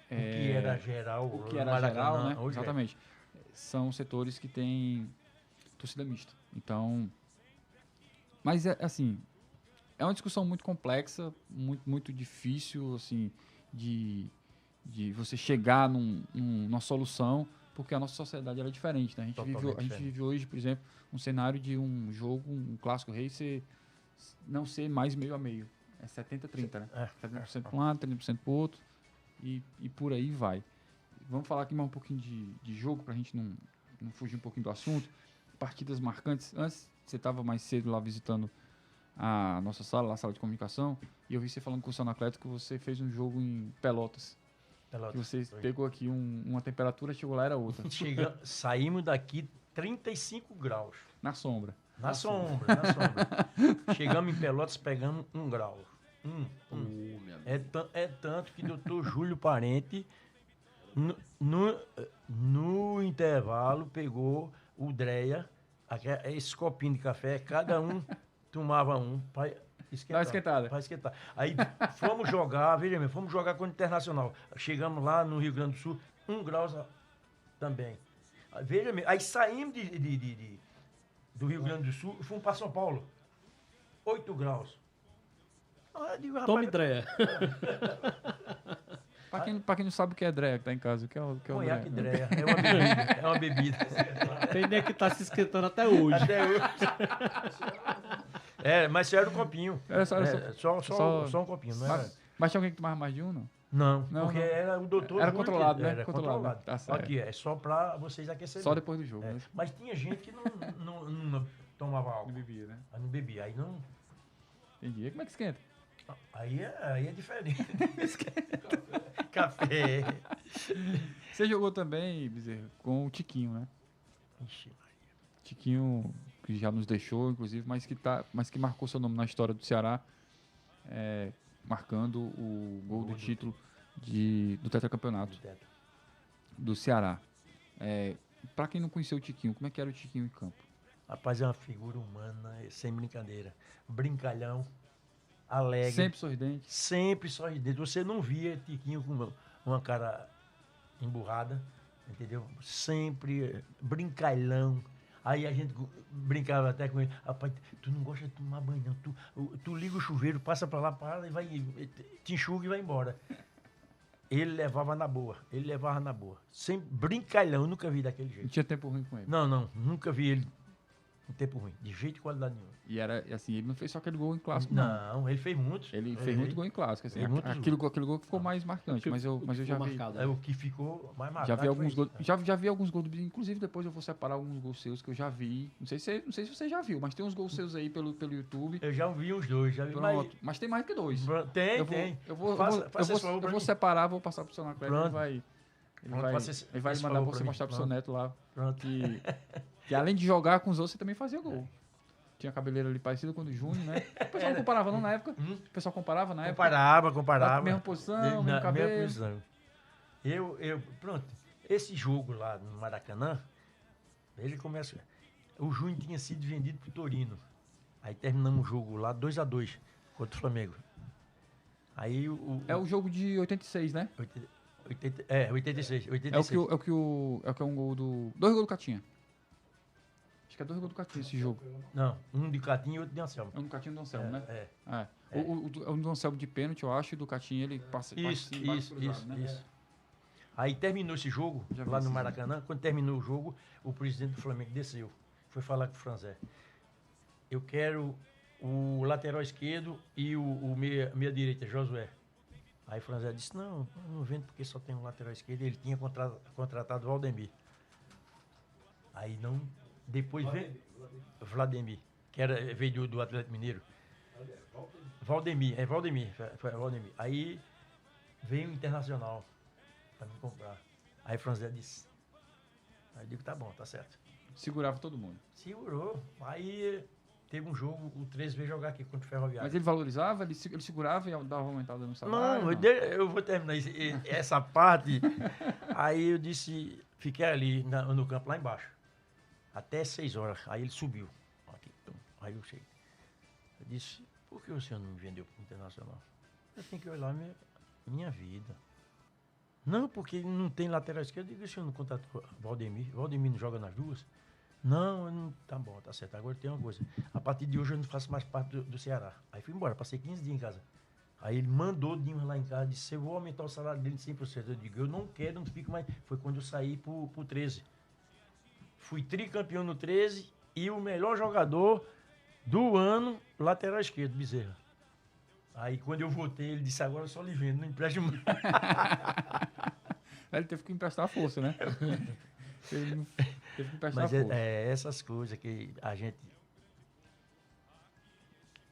que era geral,
o que era
Maracanã,
geral, né?
hoje
Exatamente. São setores que têm torcida mista. Então, mas assim, é uma discussão muito complexa, muito difícil, assim, de você chegar numa solução, porque a nossa sociedade ela é diferente, né? A gente vive hoje, por exemplo, um cenário de um jogo, um clássico rei não ser mais meio a meio. É 70-30, né? 70% para um lado, 30% para o outro e por aí vai. Vamos falar aqui mais um pouquinho de jogo para a gente não fugir um pouquinho do assunto. Partidas marcantes. Antes, você estava mais cedo lá visitando a nossa sala, a sala de comunicação, e eu vi você falando com o seu atleta que você fez um jogo em Pelotas. Que você pegou aqui uma temperatura, chegou lá, era outra.
Saímos daqui 35 graus.
Na sombra.
Na sombra. Chegamos em Pelotas, pegamos 1 grau. É tanto que o doutor Júlio Parente, no intervalo, pegou o Dreia, esse copinho de café, cada um tomava um para esquentar. Aí fomos jogar, veja bem, fomos jogar com o Internacional. Chegamos lá no Rio Grande do Sul, 1 grau também. Veja bem, aí saímos do Rio Grande do Sul e fomos para São Paulo. 8 graus.
Tome Dreia.
Pra quem não sabe o que é Dreia, que tá em casa, o que é o
Conhaque Dreia. É uma bebida.
Tem nem que tá se esquentando até hoje.
Mas era um copinho. Só um copinho. Não era...
Mas tinha alguém que tomava mais de um, não?
Não, porque era o doutor...
Era controlado, né?
Era controlado.
Tá certo.
Aqui, é só pra vocês aquecerem.
Só depois do jogo, né?
Mas tinha gente que não tomava álcool.
Não bebia, né?
Não bebia, aí não...
Entendi. E como é que esquenta?
Aí é diferente. Café.
Você jogou também, Bezerra, com o Tiquinho, né?
Ixi, Maria.
Tiquinho, que já nos deixou, inclusive, mas que marcou seu nome na história do Ceará, marcando o gol do título do tetracampeonato do Ceará. Para quem não conheceu o Tiquinho, como é que era o Tiquinho em campo?
Rapaz, é uma figura humana, sem brincadeira. Brincalhão, alegre.
Sempre sorridente.
Sempre sorridente. Você não via Tiquinho com uma cara emburrada, entendeu? Sempre brincalhão. Aí a gente brincava até com ele. Rapaz, tu não gosta de tomar banho, não. Tu liga o chuveiro, passa pra lá, para e vai, te enxuga e vai embora. Ele levava na boa. Sempre brincalhão, eu nunca vi daquele
Não
jeito.
tinha tempo ruim com ele.
Não, nunca vi ele em tempo ruim, de jeito e qualidade nenhuma.
E era assim, ele não fez só aquele gol em clássico, não.
Não, ele fez muitos.
Ele fez muito gol em clássico. Assim,
Fez muitos
aquele gol que ficou mais marcante, mas eu já vi.
marcado.
É o que ficou mais marcado.
Já vi alguns
foi
gols,
isso.
já vi alguns gols do Bezerra, inclusive depois eu vou separar alguns gols seus que eu já vi. Não sei se você já viu, mas tem uns gols seus aí pelo YouTube.
Eu já vi os dois, já vi.
Pronto, mas tem mais que dois.
Tem.
Eu vou
Faça
separar, vou passar pro seu Anacleto,
Pronto.
ele vai
Pronto,
ele vai
faça
mandar
favor
você
pra mim.
mostrar pro seu
Pronto.
neto lá
Pronto.
que além de jogar com os outros, você também fazia gol. Tinha cabeleira ali parecida com o do Júnior, né? O pessoal não comparava não na época. O pessoal comparava na época.
Comparava.
Mesma posição, mesmo cabelo.
Mesma posição. Pronto, esse jogo lá no Maracanã, ele começa. O Júnior tinha sido vendido pro Torino. Aí terminamos o jogo lá 2-2 contra o Flamengo. Aí
É o jogo de 86, né?
86.
É o que é um gol do... 2 gols do Catinha. Acho que é 2 gols do Catinha esse jogo.
Não, um de Catinho e outro de Anselmo.
É um do Catinha e do Anselmo, né?
É.
O do Anselmo de pênalti, eu acho, e do Catinha ele passa
Isso.
né?
Aí terminou esse jogo,
Já vi
lá
esse
no Maracanã. Quando terminou o jogo, o presidente do Flamengo desceu. Foi falar com o Franzé. Eu quero o lateral esquerdo e o meia direita, Josué. Aí o Franzé disse, não vendo porque só tem um lateral esquerdo. Ele tinha contratado o Valdemir. Aí não... Depois veio... Vladimir, que veio do Atlético Mineiro. Valdemir. Foi Valdemir. Aí veio o Internacional para me comprar. Aí o Franzé disse. Aí eu digo, tá bom, tá certo.
Segurava todo mundo.
Segurou. Aí teve um jogo, o 13 veio jogar aqui contra o Ferroviário.
Mas ele valorizava, ele segurava e dava uma aumentada no salário?
Não, eu vou terminar essa parte. Aí eu disse, fiquei ali no campo, lá embaixo. Até 6 horas. Aí ele subiu. Aqui, aí eu cheguei. Eu disse, por que o senhor não me vendeu para o Internacional? Eu tenho que olhar minha vida. Não, porque não tem lateral esquerdo. Eu digo, o senhor não contratou Valdemir? Valdemir não joga nas duas? Não, tá bom, tá certo. Agora tem uma coisa. A partir de hoje eu não faço mais parte do Ceará. Aí fui embora, passei 15 dias em casa. Aí ele mandou Dinho lá em casa, disse, eu vou aumentar o salário dele de 100%. Eu digo, eu não quero, não fico mais. Foi quando eu saí pro 13. Fui tricampeão no 13 e o melhor jogador do ano, lateral esquerdo, Bezerra. Aí quando eu voltei, ele disse, agora eu só lhe vendo, não empresto mais.
Ele teve que emprestar a força, né? Teve que emprestar
Mas
a força.
é essas coisas que a gente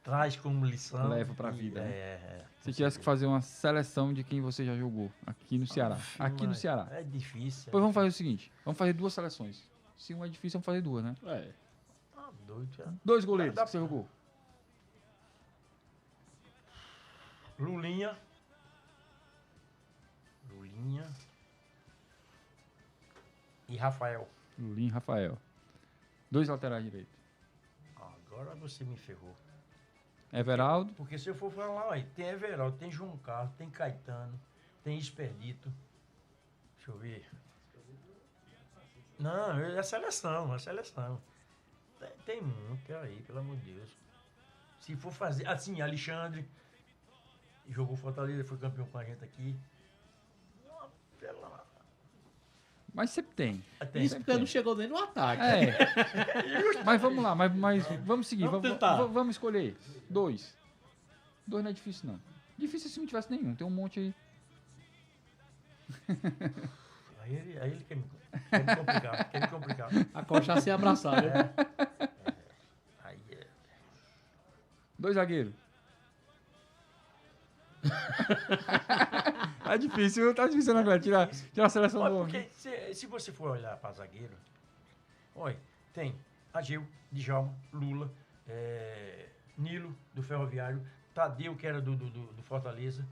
traz como lição.
Leva pra vida,
né?
Se tivesse que fazer uma seleção de quem você já jogou aqui no Ceará. Aqui no Ceará.
É difícil.
Depois vamos fazer o seguinte, vamos fazer 2 seleções. Se uma é difícil, vamos fazer 2, né?
Tá doido, já.
2 goleiros que você jogou.
Lulinha e Rafael.
Lulinho e Rafael. 2 laterais direitos.
Agora você me ferrou.
Everaldo.
Porque se eu for falar, olha, tem Everaldo, tem João Carlos, tem Caetano, tem Expedito. Deixa eu ver. Não, é seleção. Tem muito aí, pelo amor de Deus. Se for fazer. Assim, Alexandre jogou Fortaleza, foi campeão com a gente aqui.
Mas sempre tem.
Isso porque não chegou nem no ataque.
Mas vamos lá, mas vamos seguir.
Vamos tentar.
Vamos escolher 2. 2 não é difícil, não. Difícil se não tivesse nenhum. Tem um monte aí.
Aí ele quer me complicar.
Acochar sem abraçar, né?
Aí
2 zagueiros. Tá difícil, né, Cleber? Tirar a seleção
Olha,
do...
porque se você for olhar para zagueiro, olha, tem Ageu, Djalma, Lula, Nilo, do Ferroviário, Tadeu, que era do Fortaleza.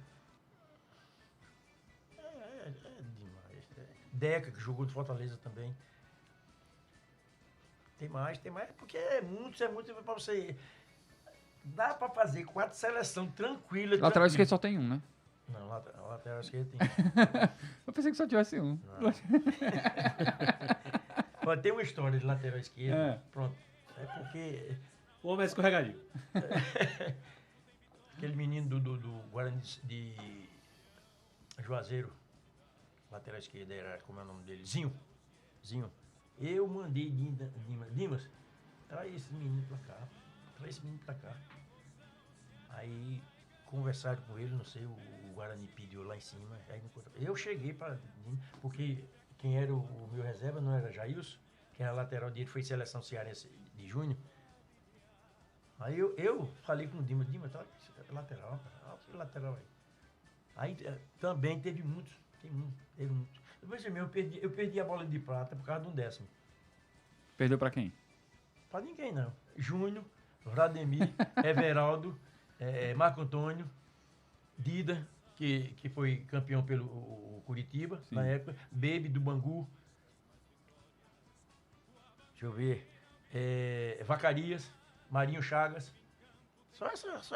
É demais. Deca, que jogou do Fortaleza também. Tem mais, porque é muito para você... Dá para fazer 4 seleções tranquilas.
Lateral esquerdo só tem um, né?
Não, lateral esquerdo tem.
Eu pensei que só tivesse um.
Olha, tem uma história de lateral esquerdo.
É.
Pronto. É porque...
O homem é escorregadinho.
Aquele menino do Guarani de Juazeiro, lateral esquerdo, era, como é o nome dele? Zinho. Eu mandei Dimas, traz esse menino pra cá. Aí conversaram com ele, não sei, o Guarani pediu lá em cima. Aí eu cheguei para... Porque quem era o meu reserva não era Jailson, quem era lateral dele foi seleção cearense de junho. Aí eu falei com o Dimas, tá lateral, lateral aí. Aí também teve muitos. Depois eu perdi a bola de prata por causa de um 10º.
Perdeu pra quem?
Pra ninguém, não. Júnior, Vladimir, Everaldo, Marco Antônio, Dida, que foi campeão pelo Curitiba,
Sim.
na época, Baby do Bangu. Deixa eu ver. Vacarias, Marinho Chagas. Só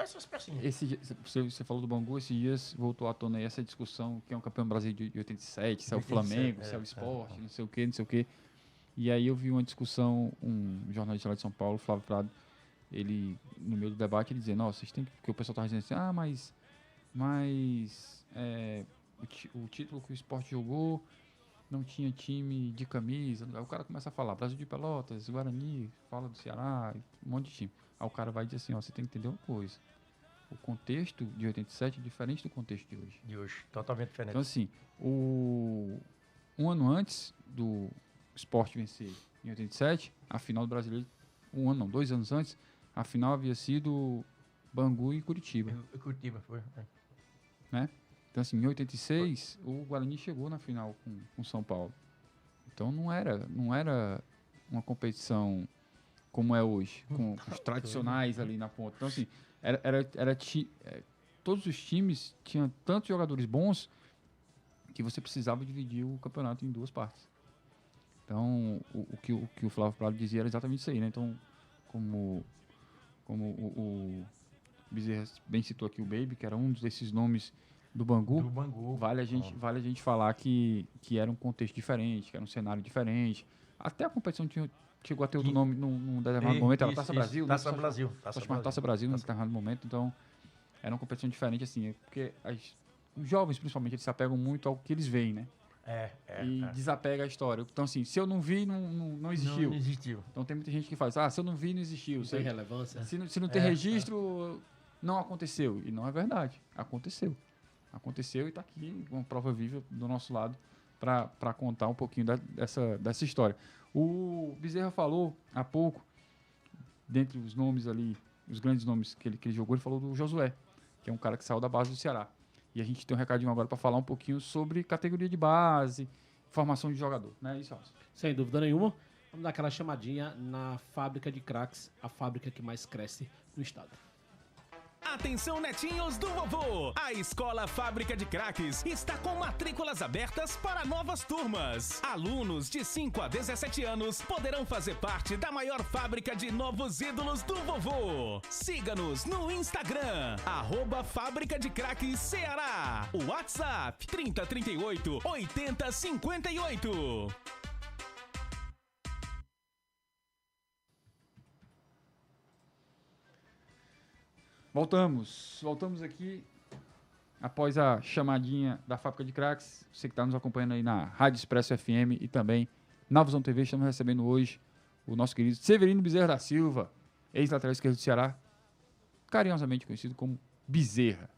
essas pecinhas.
Você falou do Bangu, esses dias voltou à tona aí essa discussão, quem é o campeão brasileiro de 87, se é o
87,
Flamengo, se é o Sport, não sei o quê. E aí eu vi uma discussão, um jornalista lá de São Paulo, Flávio Prado, ele, no meio do debate, ele dizendo, vocês têm que... Porque o pessoal estava dizendo assim, o título que o Sport jogou não tinha time de camisa. Aí o cara começa a falar, Brasil de Pelotas, Guarani, fala do Ceará, um monte de time. Aí o cara vai dizer assim, você tem que entender uma coisa. O contexto de 87 é diferente do contexto de hoje.
De hoje, totalmente diferente.
Então assim, um ano antes do Sport vencer em 87, a final do Brasileiro, 2 anos antes, a final havia sido Bangu e Curitiba.
Curitiba, foi.
Né? Então assim, em 86, o Guarani chegou na final com São Paulo. Então não era uma competição como é hoje, com os tradicionais ali na ponta. Então assim, todos os times tinham tantos jogadores bons que você precisava dividir o campeonato em 2 partes. Então, o que o Flávio Prado dizia era exatamente isso aí, né? Então, como o Bezerra bem citou aqui o Baby, que era um desses nomes do Bangu, vale a gente falar que era um contexto diferente, que era um cenário diferente. Até a competição chegou a ter outro nome num determinado momento, era Taça Brasil.
Taça Brasil.
Taça Brasil num determinado momento, então era uma competição diferente, assim, porque os jovens, principalmente, eles se apegam muito ao que eles veem, né? Desapega a história. Então, assim, se eu não vi, não existiu.
Não existiu.
Então, tem muita gente que faz, se eu não vi, não existiu.
Não tem relevância.
Se não tem registro, não aconteceu. E não é verdade. Aconteceu. Aconteceu e está aqui uma prova viva do nosso lado para contar um pouquinho dessa história. O Bezerra falou há pouco, dentre os nomes ali, os grandes nomes que ele jogou, ele falou do Josué, que é um cara que saiu da base do Ceará. E a gente tem um recadinho agora para falar um pouquinho sobre categoria de base, formação de jogador, não é isso, Alves?
Sem dúvida nenhuma. Vamos dar aquela chamadinha na fábrica de craques, a fábrica que mais cresce no estado.
Atenção, netinhos do vovô! A Escola Fábrica de Craques está com matrículas abertas para novas turmas. Alunos de 5 a 17 anos poderão fazer parte da maior fábrica de novos ídolos do vovô. Siga-nos no Instagram, @Fábrica de Craques Ceará. O WhatsApp, 3038 8058.
Voltamos aqui após a chamadinha da Fábrica de Craques. Você que está nos acompanhando aí na Rádio Expresso FM e também na Visão TV, estamos recebendo hoje o nosso querido Severino Bezerra da Silva, ex-lateral esquerdo do Ceará, carinhosamente conhecido como Bezerra.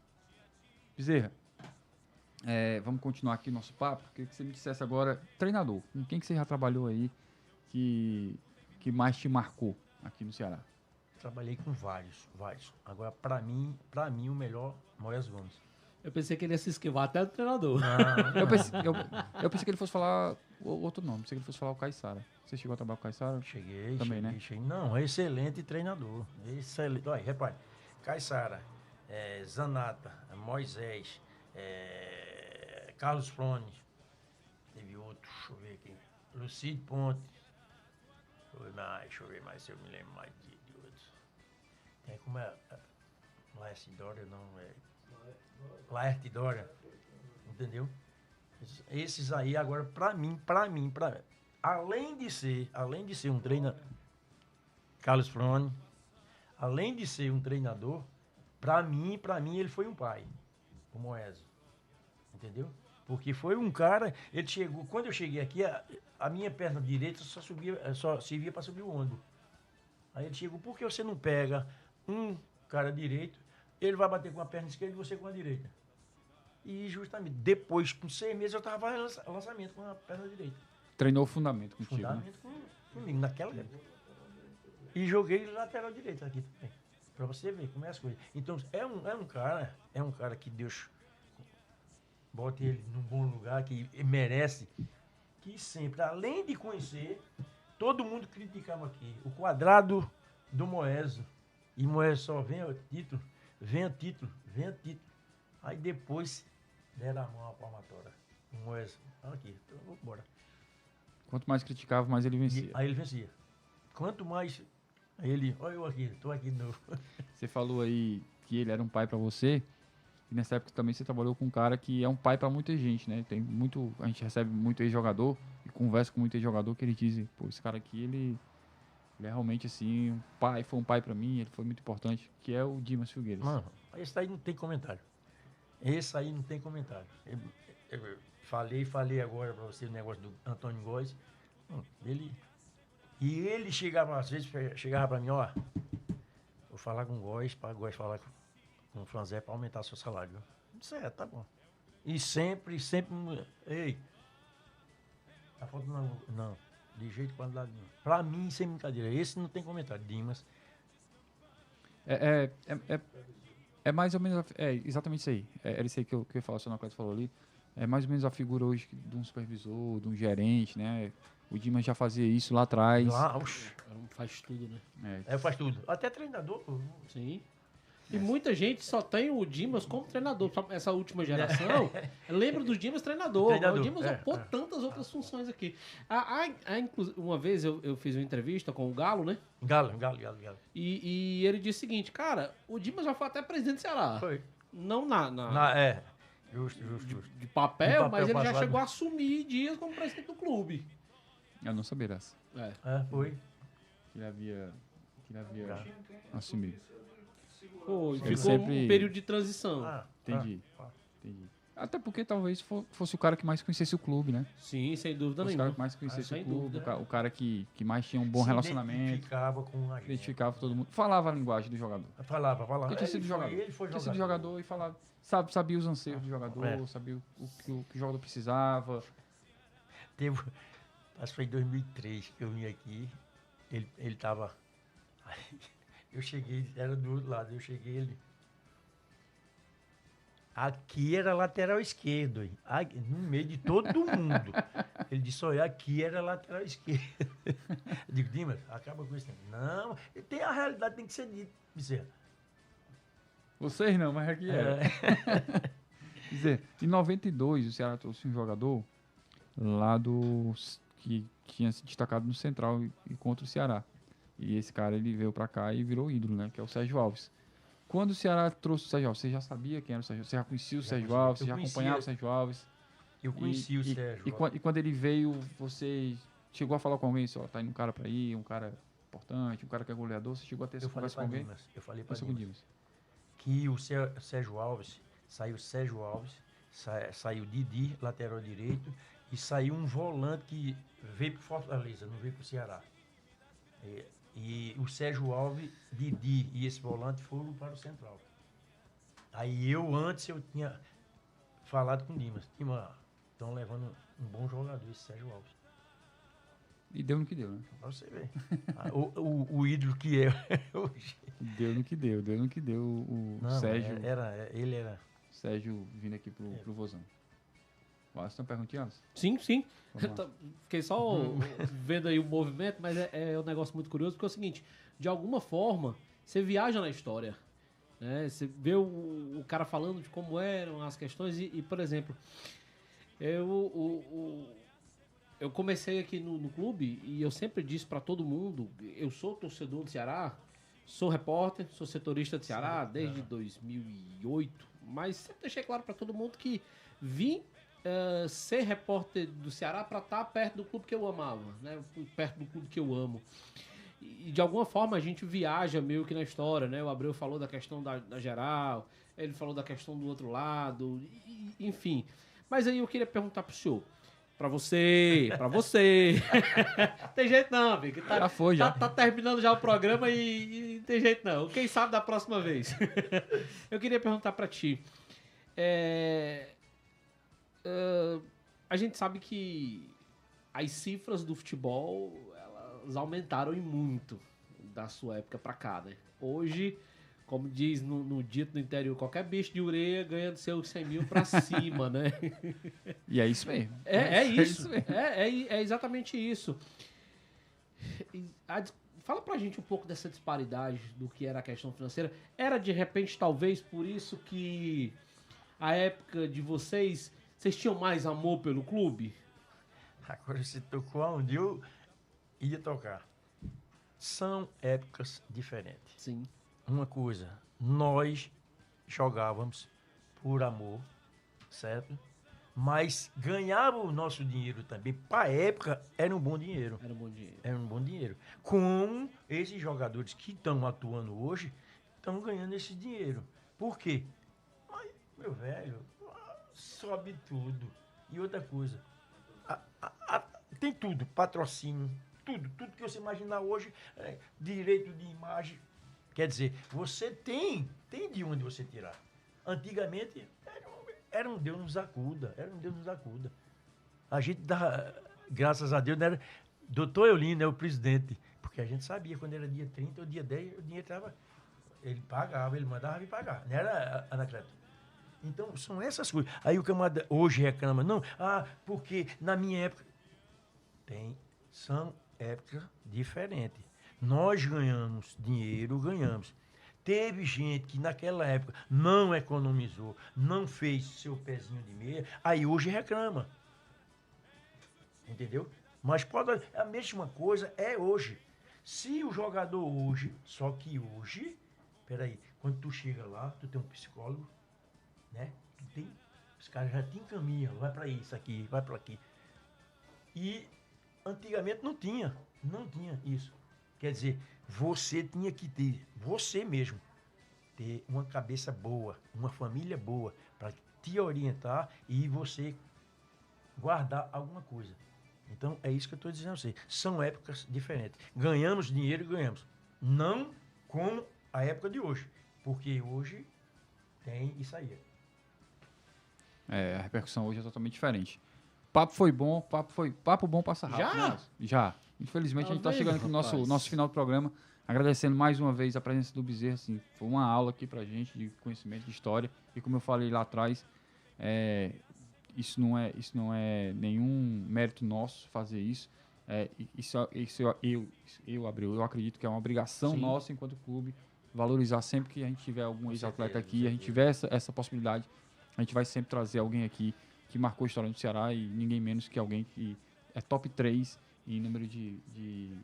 Bezerra, vamos continuar aqui nosso papo. Queria que você me dissesse agora, treinador, com quem que você já trabalhou aí que mais te marcou aqui no Ceará?
Trabalhei com vários. Agora, para mim o melhor, Moisés Gomes.
Eu pensei que ele ia se esquivar até do treinador.
Eu pensei que ele fosse falar outro nome. Pensei que ele fosse falar o Caissara. Você chegou a trabalhar com o Caissara?
Cheguei,
Também,
cheguei,
né?
cheguei. Não, excelente treinador. Excelente. Olha, repare. Caissara, Zanata, Moisés, Carlos Flone. Teve outro, deixa eu ver aqui. Lucídio Ponte. Deixa eu ver mais se eu me lembro mais de outros. Tem como é. Laerte Dória, não é. Laerte Dória. Entendeu? Esses aí, agora, pra mim, além de ser um treinador, Carlos Flone, além de ser um treinador, pra mim ele foi um pai, o Moésio. Entendeu? Porque foi um cara, ele chegou, quando eu cheguei aqui, a minha perna direita só servia para subir o ônibus. Aí ele chegou, por que você não pega um cara direito, ele vai bater com a perna esquerda e você com a direita? E justamente, depois, com 6 meses, eu estava lançamento com a perna direita.
Treinou o fundamento contigo.
Fundamento comigo, naquela época. E joguei lateral direito aqui também. Pra você ver como é as coisas. Então, é um cara que Deus bote ele num bom lugar, que ele merece, que sempre, além de conhecer, todo mundo criticava aqui. O quadrado do Moésio. E Moésio só vem o título. Aí depois deram a mão à palmatória. O Moésio, aqui, então vamos embora.
Quanto mais criticava, mais ele vencia.
Aí ele vencia. Quanto mais ele, olha eu aqui, tô aqui de novo.
Você falou aí que ele era um pai pra você. E nessa época também você trabalhou com um cara que é um pai pra muita gente, né? A gente recebe muito ex-jogador e conversa com muito ex-jogador que ele diz, pô, esse cara aqui, ele é realmente assim, foi um pai pra mim, ele foi muito importante, que é o Dimas Filgueiras.
Mano, esse aí não tem comentário. Eu falei agora pra você o negócio do Antônio Góes. Ele chegava, às vezes, pra mim, ó, vou falar com o Góes, para Góes falar com o Franzé para aumentar seu salário. Certo, tá bom. E sempre, ei, tá faltando não, de jeito qualidade não. Pra mim, sem brincadeira, esse não tem comentário, Dimas.
É mais ou menos, exatamente isso aí. Era isso aí que eu ia falar, o senhor Anacleto falou ali. É mais ou menos a figura hoje de um supervisor, de um gerente, né? O Dimas já fazia isso lá atrás.
Faz tudo, né?
Faz tudo. Até treinador.
Sim. E muita gente só tem o Dimas como treinador. Essa última geração lembra do Dimas treinador. O Dimas ocupou tantas outras funções aqui. Uma vez eu fiz uma entrevista com o Galo, né?
Galo.
E ele disse o seguinte, cara, o Dimas já foi até presidente do Ceará.
Foi.
Não
Justo.
de papel, mas ele já chegou a assumir dias como presidente do clube.
Eu não sabia dessa.
Foi.
Que ele havia assumido.
Pô,
Ele
ficou
sempre-
um período de transição.
Entendi. Até porque talvez fosse o cara que mais conhecesse o clube, né?
Sim, sem dúvida
Fosse o cara
nenhuma.
que mais conhecesse
sem
o clube,
dúvida.
o cara que mais tinha um bom
Se
relacionamento,
Identificava com a gente.
identificava todo mundo, falava a linguagem do jogador.
Falava.
Porque tinha sido jogador.
Ele foi
Tinha sido jogador e falava, sabia os anseios do jogador, sabia o que o jogador precisava.
Acho que foi em 2003 que eu vim aqui. Ele tava. Eu cheguei, era do outro lado, ele. Aqui era lateral esquerdo, hein? No meio de todo mundo. Ele disse, olha, aqui era lateral esquerdo. Eu digo, Dimas, acaba com isso. Não, a realidade tem que ser dita, Bezerra.
Vocês não, mas aqui era. Quer dizer, em 92 o Ceará trouxe um jogador lá que tinha se destacado no Central e contra o Ceará. E esse cara, ele veio pra cá e virou ídolo, né? Que é o Sérgio Alves. Quando o Ceará trouxe o Sérgio Alves, você já sabia quem era o Sérgio Alves? Você já conhecia o Sérgio Alves? Você já acompanhava o Sérgio Alves?
Eu conheci o Sérgio.
E quando ele veio, você chegou a falar com alguém? Tá indo um cara pra ir, um cara importante, um cara que é goleador? Você chegou a ter essa conversa com alguém?
Eu falei pra
Dimas.
Dimas que o Sérgio Alves, saiu Didi, lateral direito, e saiu um volante que veio pro Fortaleza, não veio pro Ceará. E o Sérgio Alves, Didi e esse volante foram para o Central. Aí antes eu tinha falado com o Dimas. Dimas, estão levando um bom jogador, esse Sérgio Alves.
E deu no que deu, né?
Pra você ver. O ídolo que é hoje.
Deu no que deu o
Não,
Sérgio.
ele era
Sérgio vindo aqui pro Vozão. Você tem uma perguntinha, Alisson?
Sim.
Vamos lá.
Fiquei só vendo aí o movimento, mas é um negócio muito curioso, porque é o seguinte, de alguma forma, você viaja na história, né? Você vê o cara falando de como eram as questões e por exemplo, eu comecei aqui no clube e eu sempre disse pra todo mundo, eu sou torcedor do Ceará, sou repórter, sou setorista do Ceará desde 2008, mas sempre deixei claro pra todo mundo que vim ser repórter do Ceará para estar perto do clube que eu amava, né? Perto do clube que eu amo. E de alguma forma a gente viaja meio que na história, né? O Abreu falou da questão da geral, ele falou da questão do outro lado, enfim. Mas aí eu queria perguntar pro senhor, pra você. Tem jeito não, amigo.
Já foi, já.
Tá terminando já o programa e tem jeito não. Quem sabe da próxima vez. Eu queria perguntar pra ti. A gente sabe que as cifras do futebol, elas aumentaram e muito da sua época pra cá, né? Hoje, como diz no dito do interior, qualquer bicho de ureia ganha de seus 100 mil pra cima, né?
E é isso mesmo.
É isso.
isso mesmo.
É exatamente isso. Fala pra gente um pouco dessa disparidade do que era a questão financeira. Era, de repente, talvez por isso que a época de vocês tinham mais amor pelo clube?
Agora você tocou onde eu ia tocar. São épocas diferentes.
Sim.
Uma coisa, nós jogávamos por amor, certo? Mas ganhava o nosso dinheiro também. Para a época, era um bom dinheiro. Era um bom dinheiro. Como esses jogadores que estão atuando hoje, estão ganhando esse dinheiro. Por quê? Ai, meu velho, sobe tudo. E outra coisa, tem tudo, patrocínio, tudo que você imaginar hoje, direito de imagem. Quer dizer, você tem de onde você tirar. Antigamente, era um Deus nos acuda, A gente dá, graças a Deus, né, doutor Eulino é o presidente, porque a gente sabia quando era dia 30 ou dia 10, o dinheiro estava, ele pagava, ele mandava vir pagar, não era, Anacleto? Então, são essas coisas. Aí o camarada hoje reclama, não, porque na minha época... São épocas diferentes. Nós ganhamos dinheiro, Teve gente que naquela época não economizou, não fez seu pezinho de meia, aí hoje reclama. Entendeu? Mas a mesma coisa é hoje. Se o jogador hoje, só que hoje, peraí, quando tu chega lá, tu tem um psicólogo, né? Os caras já te encaminham, vai para isso aqui, vai para aqui. E antigamente não tinha isso. Quer dizer, você tinha que ter, você mesmo, ter uma cabeça boa, uma família boa, para te orientar e você guardar alguma coisa. Então, é isso que eu estou dizendo a você. São épocas diferentes. Ganhamos dinheiro, ganhamos. Não como a época de hoje, porque hoje tem isso aí.
A repercussão hoje é totalmente diferente. Papo foi bom, papo bom passa rápido. Já. Infelizmente, a gente está chegando aqui no nosso final do programa, agradecendo mais uma vez a presença do Bezerra. Assim, foi uma aula aqui pra gente de conhecimento, de história. E como eu falei lá atrás, isso não é nenhum mérito nosso fazer isso. Eu acredito que é uma obrigação nossa enquanto clube valorizar sempre que a gente tiver algum ex-atleta aqui, a gente tiver essa possibilidade, a gente vai sempre trazer alguém aqui que marcou a história do Ceará e ninguém menos que alguém que é top 3 em número de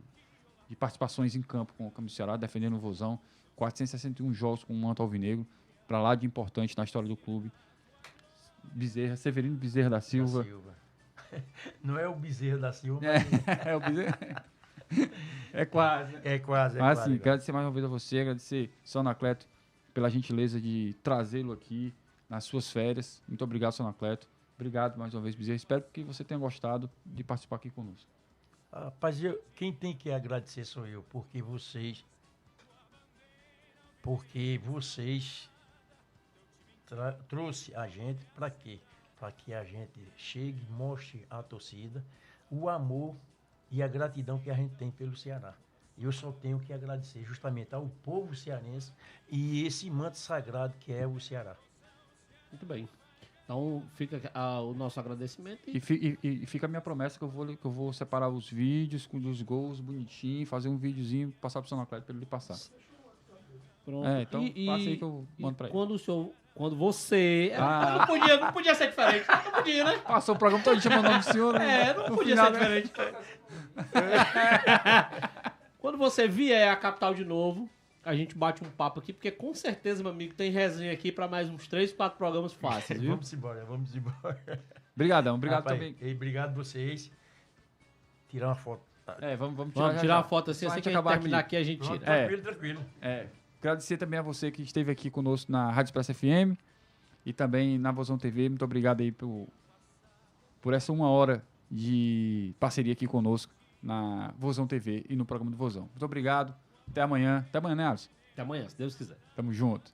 participações em campo com o camisa do Ceará, defendendo o Vozão, 461 jogos com o manto alvinegro, para lá de importante na história do clube. Severino Bezerra da Silva.
Não é o Bezerra da Silva, mas...
É o Bezerra. É quase. Mas assim, agradecer mais uma vez a você, agradecer ao Anacleto pela gentileza de trazê-lo aqui nas suas férias. Muito obrigado, seu Anacleto. Obrigado mais uma vez, Bezerra. Espero que você tenha gostado de participar aqui conosco.
Rapaz, quem tem que agradecer sou eu, porque vocês trouxe a gente para quê? Para que a gente chegue, mostre à torcida o amor e a gratidão que a gente tem pelo Ceará. Eu só tenho que agradecer justamente ao povo cearense e esse manto sagrado que é o Ceará.
Muito bem. Então fica o nosso agradecimento.
E fica a minha promessa que eu vou separar os vídeos dos gols bonitinho, fazer um videozinho, passar pro Sonocleto pra ele passar.
Pronto.
Então passa aí que eu mando pra ele.
Quando você... Não podia ser diferente. Não podia, né?
Passou o programa todo chamando o nome do senhor. Né?
Não podia ser diferente. Quando você vier à capital de novo, a gente bate um papo aqui, porque com certeza, meu amigo, tem resenha aqui pra mais uns 3, 4 programas fáceis, viu?
Vamos embora.
Obrigadão, obrigado
Rapaz,
também.
E obrigado vocês. Tirar uma foto.
Vamos
Tirar uma foto assim,
Só
assim
a
que
gente
a gente
acabar
terminar aqui, a gente
Pronto,
tira.
tranquilo.
Agradecer também a você que esteve aqui conosco na Rádio Express FM e também na Vozão TV. Muito obrigado aí por essa 1 hora de parceria aqui conosco na Vozão TV e no programa do Vozão. Muito obrigado. Até amanhã. Até amanhã, né, Alisson?
Até amanhã, se Deus quiser.
Tamo junto.